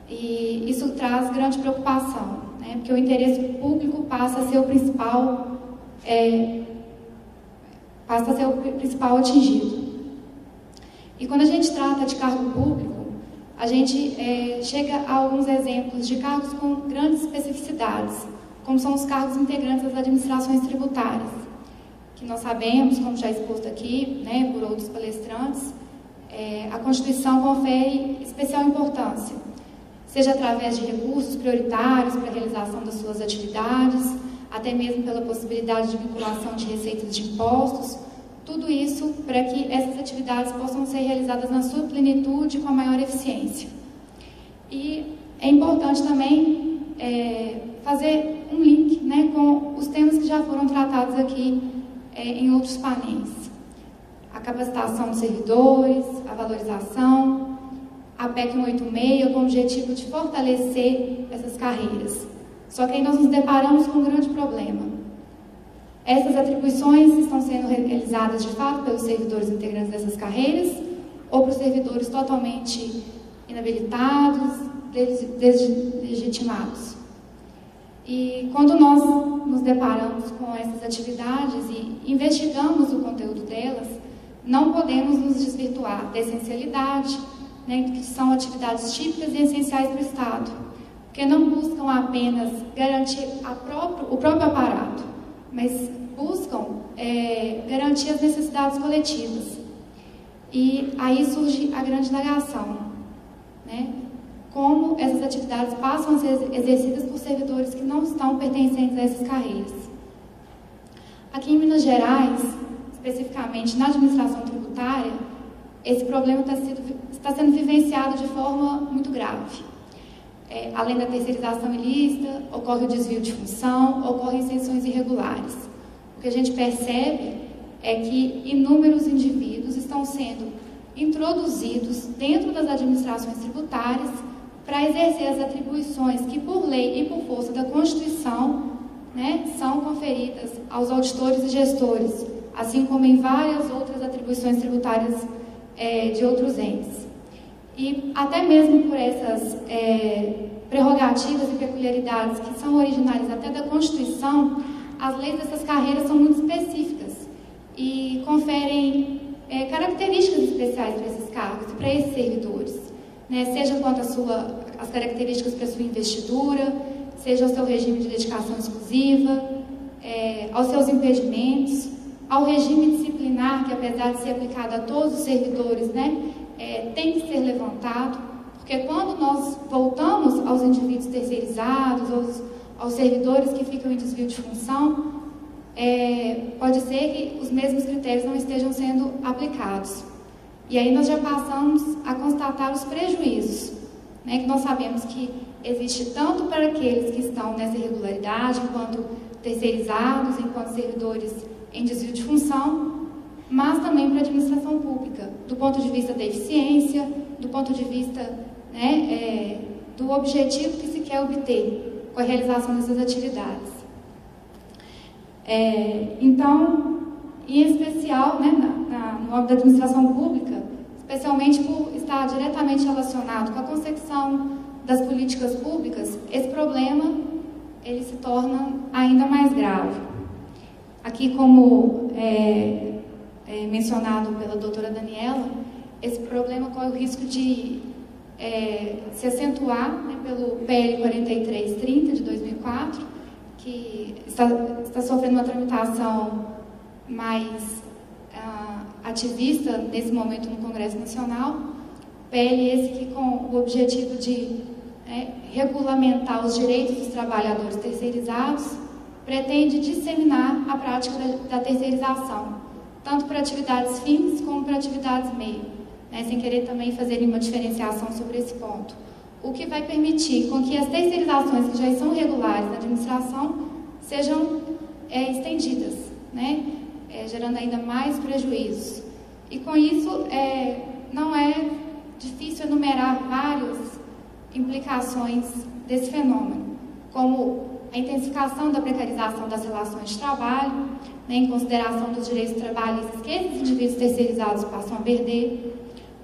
E isso traz grande preocupação, porque o interesse público passa a ser o principal atingido. E quando a gente trata de cargo público, a gente chega a alguns exemplos de cargos com grandes especificidades, como são os cargos integrantes das administrações tributárias, que nós sabemos, como já exposto aqui, por outros palestrantes, a Constituição confere especial importância, seja através de recursos prioritários para a realização das suas atividades, até mesmo pela possibilidade de vinculação de receitas de impostos, tudo isso para que essas atividades possam ser realizadas na sua plenitude com a maior eficiência. E é importante também fazer um link com os temas que já foram tratados aqui em outros painéis. A capacitação dos servidores, a valorização, a PEC 186 com o objetivo de fortalecer essas carreiras. Só que aí nós nos deparamos com um grande problema. Essas atribuições estão sendo realizadas de fato pelos servidores integrantes dessas carreiras ou por servidores totalmente inabilitados, deslegitimados. E quando nós nos deparamos com essas atividades e investigamos o conteúdo delas, não podemos nos desvirtuar da essencialidade, que são atividades típicas e essenciais para o Estado, porque não buscam apenas garantir o próprio aparato, mas buscam garantir as necessidades coletivas. E aí surge a grande indagação, né? Como essas atividades passam a ser exercidas por servidores que não estão pertencentes a essas carreiras. Aqui em Minas Gerais, especificamente na administração tributária, esse problema está sendo vivenciado de forma muito grave. Além da terceirização ilícita, ocorre o desvio de função, ocorrem extensões irregulares. O que a gente percebe é que inúmeros indivíduos estão sendo introduzidos dentro das administrações tributárias para exercer as atribuições que, por lei e por força da Constituição, né, são conferidas aos auditores e gestores, assim como em várias outras atribuições tributárias de outros entes. E até mesmo por essas prerrogativas e peculiaridades que são originárias até da Constituição, as leis dessas carreiras são muito específicas e conferem características especiais para esses cargos e para esses servidores, né? Seja quanto as características para a sua investidura, seja ao seu regime de dedicação exclusiva, aos seus impedimentos, ao regime disciplinar, que apesar de ser aplicado a todos os servidores, né, tem que ser levantado, porque quando nós voltamos aos indivíduos terceirizados, aos servidores que ficam em desvio de função, pode ser que os mesmos critérios não estejam sendo aplicados. E aí nós já passamos a constatar os prejuízos, né, que nós sabemos que existe tanto para aqueles que estão nessa irregularidade, enquanto terceirizados, enquanto servidores em desvio de função, mas também para a administração pública, do ponto de vista da eficiência, do ponto de vista, né, do objetivo que se quer obter com a realização dessas atividades. Então, em especial, né, no âmbito da administração pública, especialmente por estar diretamente relacionado com a concepção das políticas públicas, esse problema ele se torna ainda mais grave. Aqui, como mencionado pela doutora Daniela, esse problema corre o risco de se acentuar, né, pelo PL 4330 de 2004, que está sofrendo uma tramitação mais ativista nesse momento no Congresso Nacional. PL esse que, com o objetivo de regulamentar os direitos dos trabalhadores terceirizados, pretende disseminar a prática da terceirização, tanto para atividades fins como para atividades meio, né, sem querer também fazer uma diferenciação sobre esse ponto. O que vai permitir com que as terceirizações que já são regulares na administração sejam estendidas, né, gerando ainda mais prejuízos. E com isso, não é difícil enumerar várias implicações desse fenômeno, como a intensificação da precarização das relações de trabalho, né, em consideração dos direitos trabalhistas que esses indivíduos terceirizados passam a perder,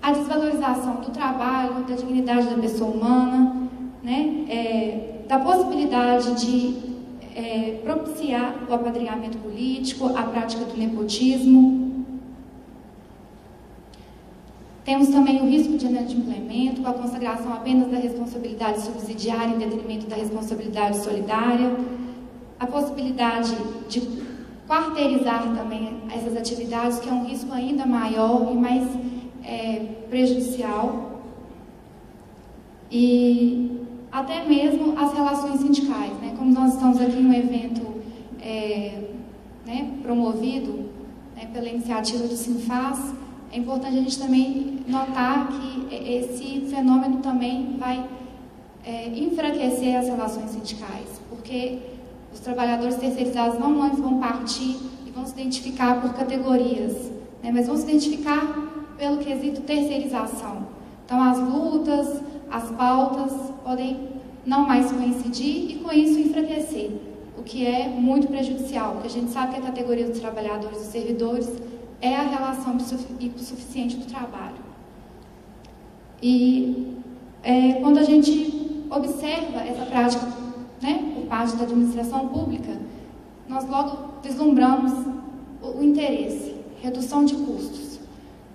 a desvalorização do trabalho, da dignidade da pessoa humana, né, da possibilidade de propiciar o apadrinhamento político, a prática do nepotismo. Temos também o risco de inadimplemento, com a consagração apenas da responsabilidade subsidiária em detrimento da responsabilidade solidária, a possibilidade de quarteirizar também essas atividades, que é um risco ainda maior e mais prejudicial, e até mesmo as relações sindicais, né? Como nós estamos aqui em um evento promovido, né, pela iniciativa do Sinfaz, é importante a gente também notar que esse fenômeno também vai enfraquecer as relações sindicais, porque os trabalhadores terceirizados não vão partir e vão se identificar por categorias, né, mas vão se identificar pelo quesito terceirização. Então, as lutas, as pautas podem não mais coincidir e, com isso, enfraquecer, o que é muito prejudicial, porque a gente sabe que a categoria dos trabalhadores e dos servidores é a relação hipossuficiente do trabalho. E quando a gente observa essa prática, né, por parte da administração pública, nós logo vislumbramos o interesse, redução de custos,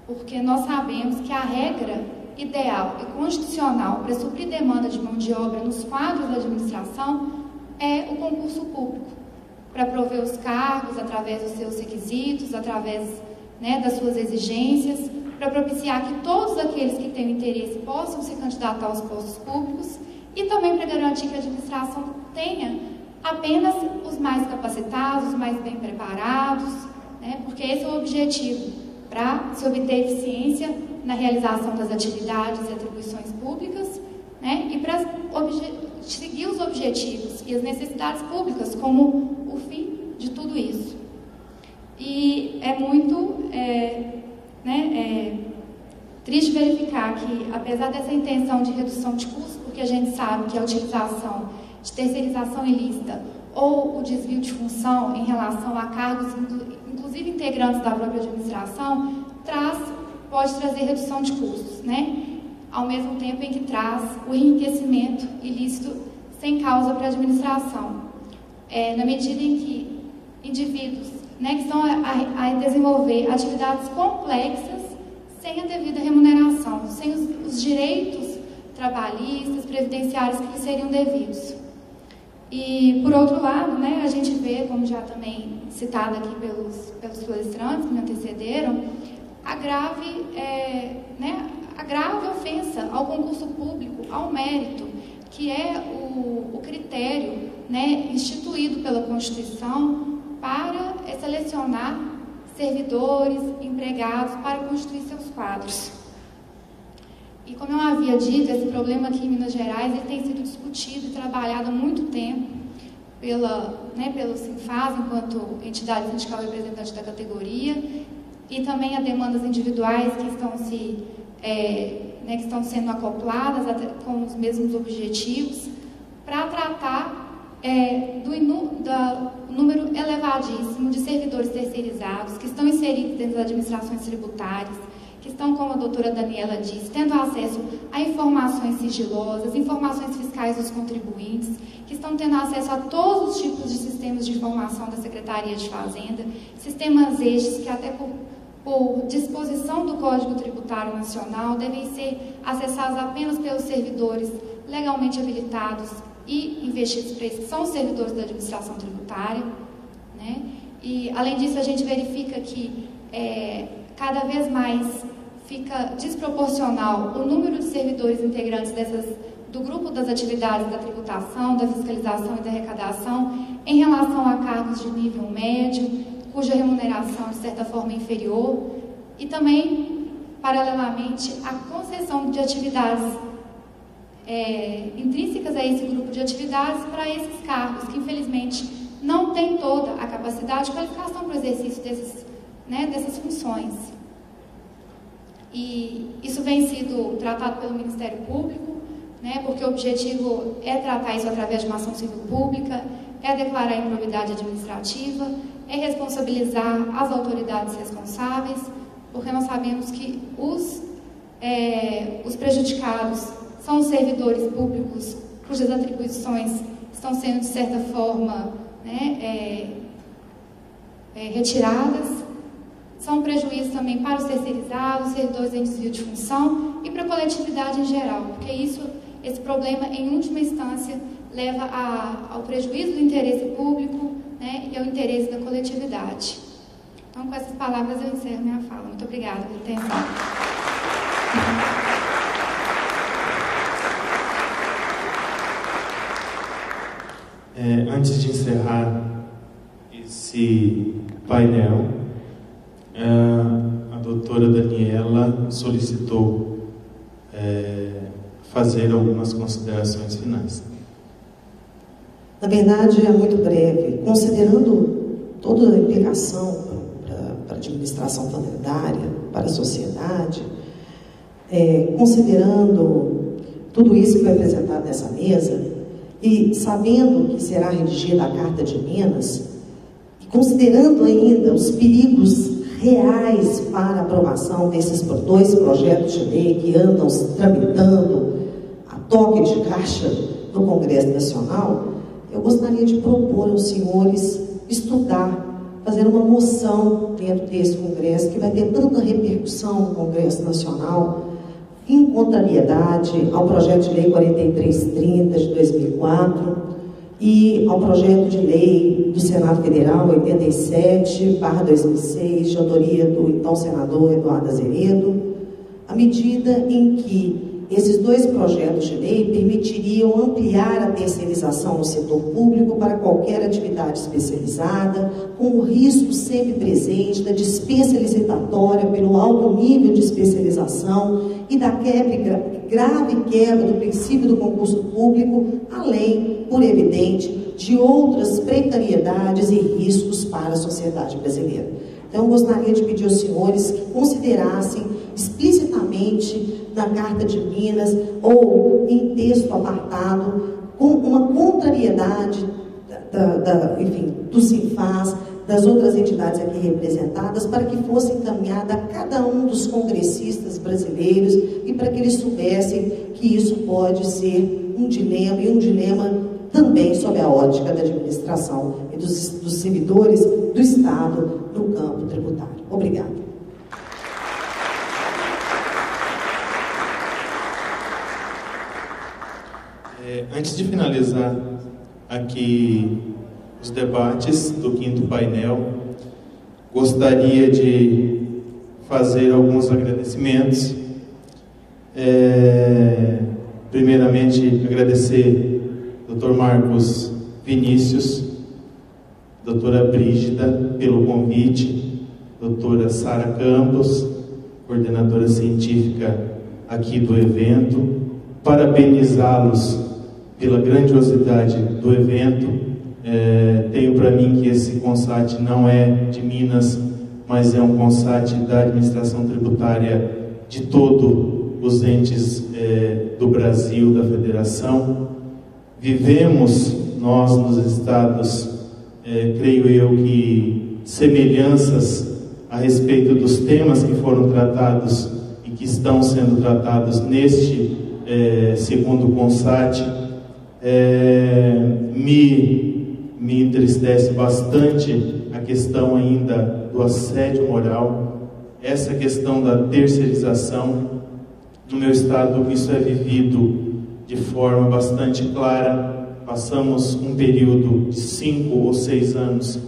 porque nós sabemos que a regra ideal e constitucional para suprir demanda de mão de obra nos quadros da administração é o concurso público. para prover os cargos através dos seus requisitos, através, né, das suas exigências, para propiciar que todos aqueles que têm interesse possam se candidatar aos postos públicos e também para garantir que a administração tenha apenas os mais capacitados, os mais bem preparados, né, porque esse é o objetivo, para se obter eficiência na realização das atividades e atribuições públicas, né, e para seguir os objetivos e as necessidades públicas como o fim de tudo isso. E é muito triste verificar que, apesar dessa intenção de redução de custos, porque a gente sabe que a utilização de terceirização ilícita ou o desvio de função em relação a cargos, inclusive integrantes da própria administração, pode trazer redução de custos, né? Ao mesmo tempo em que traz o enriquecimento ilícito sem causa para a administração. Na medida em que indivíduos, né, que estão a desenvolver atividades complexas sem a devida remuneração, sem os direitos trabalhistas, previdenciários que lhes seriam devidos. E, por outro lado, né, a gente vê, como já também citado aqui pelos palestrantes que me antecederam, a grave ofensa ao concurso público, ao mérito, que é o critério, né, instituído pela Constituição para selecionar servidores, empregados, para constituir seus quadros. E como eu havia dito, esse problema aqui em Minas Gerais ele tem sido discutido e trabalhado há muito tempo pelo Sinfas, enquanto entidade sindical representante da categoria, e também a demandas individuais que estão sendo acopladas com os mesmos objetivos, para tratar do número elevadíssimo de servidores terceirizados que estão inseridos dentro das administrações tributárias, que estão, como a doutora Daniela disse, tendo acesso a informações sigilosas, informações fiscais dos contribuintes, que estão tendo acesso a todos os tipos de sistemas de informação da Secretaria de Fazenda, sistemas estes que até por disposição do Código Tributário Nacional devem ser acessados apenas pelos servidores legalmente habilitados e investidos para isso, que são os servidores da administração tributária, né? E, além disso, a gente verifica que cada vez mais fica desproporcional o número de servidores integrantes do grupo das atividades da tributação, da fiscalização e da arrecadação em relação a cargos de nível médio, cuja remuneração, de certa forma, é inferior, e também, paralelamente, a concessão de atividades intrínsecas a esse grupo de atividades para esses cargos, que, infelizmente, não têm toda a capacidade de qualificação para o exercício dessas funções. E isso vem sido tratado pelo Ministério Público, né, porque o objetivo é tratar isso através de uma ação civil pública, é declarar improbidade administrativa, é responsabilizar as autoridades responsáveis, porque nós sabemos que os prejudicados são os servidores públicos cujas atribuições estão sendo, de certa forma, retiradas. São prejuízos também para os terceirizados, servidores em desvio de função e para a coletividade em geral, porque esse problema, em última instância, leva ao prejuízo do interesse público, né, e ao interesse da coletividade. Então, com essas palavras, eu encerro minha fala. Muito obrigada pela atenção. Antes de encerrar esse painel, a doutora Daniela solicitou fazer algumas considerações finais. Na verdade, é muito breve. Considerando toda a implicação para a administração fazendária, para a sociedade, considerando tudo isso que foi apresentado nessa mesa, e sabendo que será redigida a Carta de Minas, e considerando ainda os perigos reais para a aprovação desses dois projetos de lei que andam tramitando a toque de caixa no Congresso Nacional, eu gostaria de propor aos senhores estudar, fazer uma moção dentro desse Congresso, que vai ter tanta repercussão no Congresso Nacional, em contrariedade ao projeto de lei 4330 de 2004, e ao projeto de lei do Senado Federal 87/2006, de autoria do então senador Eduardo Azeredo, à medida em que esses dois projetos de lei permitiriam ampliar a terceirização no setor público para qualquer atividade especializada, com o risco sempre presente da dispensa licitatória pelo alto nível de especialização e da grave quebra do princípio do concurso público, além, por evidente, de outras precariedades e riscos para a sociedade brasileira. Então, eu gostaria de pedir aos senhores que considerassem explicitamente na Carta de Minas ou em texto apartado com uma contrariedade do Sinfaz, das outras entidades aqui representadas, para que fosse encaminhada a cada um dos congressistas brasileiros e para que eles soubessem que isso pode ser um dilema, e um dilema também sob a ótica da administração e dos servidores do Estado no campo tributário. Obrigada. Antes de finalizar aqui os debates do 5º painel, gostaria de fazer alguns agradecimentos. Primeiramente, agradecer ao Dr. Marcos Vinícius, doutora Brígida, pelo convite, doutora Sara Campos, coordenadora científica aqui do evento, parabenizá-los pela grandiosidade do evento. Tenho para mim que esse CONSAT não é de Minas, mas é um CONSAT da administração tributária de todos os entes do Brasil, da federação. Vivemos, nós nos estados, creio eu que semelhanças a respeito dos temas que foram tratados e que estão sendo tratados neste segundo CONSAT. Me entristece bastante a questão ainda do assédio moral, essa questão da terceirização. No meu estado, isso é vivido de forma bastante clara. Passamos um período de 5 ou 6 anos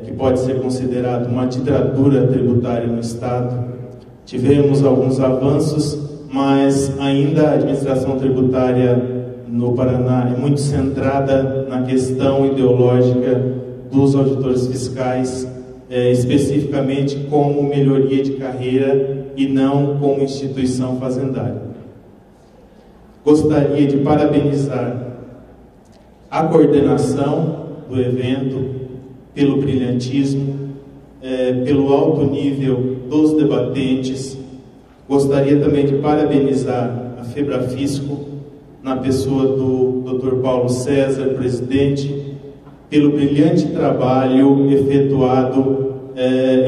que pode ser considerado uma ditadura tributária no estado. Tivemos alguns avanços, mas ainda a administração tributária no Paraná é muito centrada na questão ideológica dos auditores fiscais, especificamente como melhoria de carreira e não como instituição fazendária. Gostaria de parabenizar a coordenação do evento pelo brilhantismo, pelo alto nível dos debatentes. Gostaria também de parabenizar a FEBRAFISCO, na pessoa do Dr. Paulo César, presidente, pelo brilhante trabalho efetuado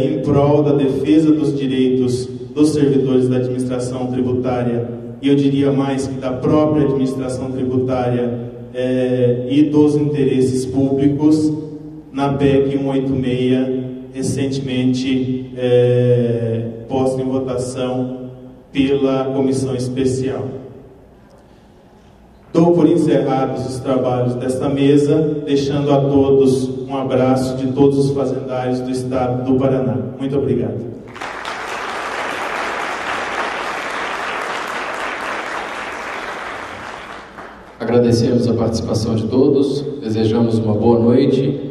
em prol da defesa dos direitos dos servidores da administração tributária, e eu diria mais que da própria administração tributária e dos interesses públicos, na PEC 186, recentemente posta em votação pela Comissão Especial. Dou por encerrados os trabalhos desta mesa, deixando a todos um abraço de todos os fazendários do estado do Paraná. Muito obrigado. Agradecemos a participação de todos, desejamos uma boa noite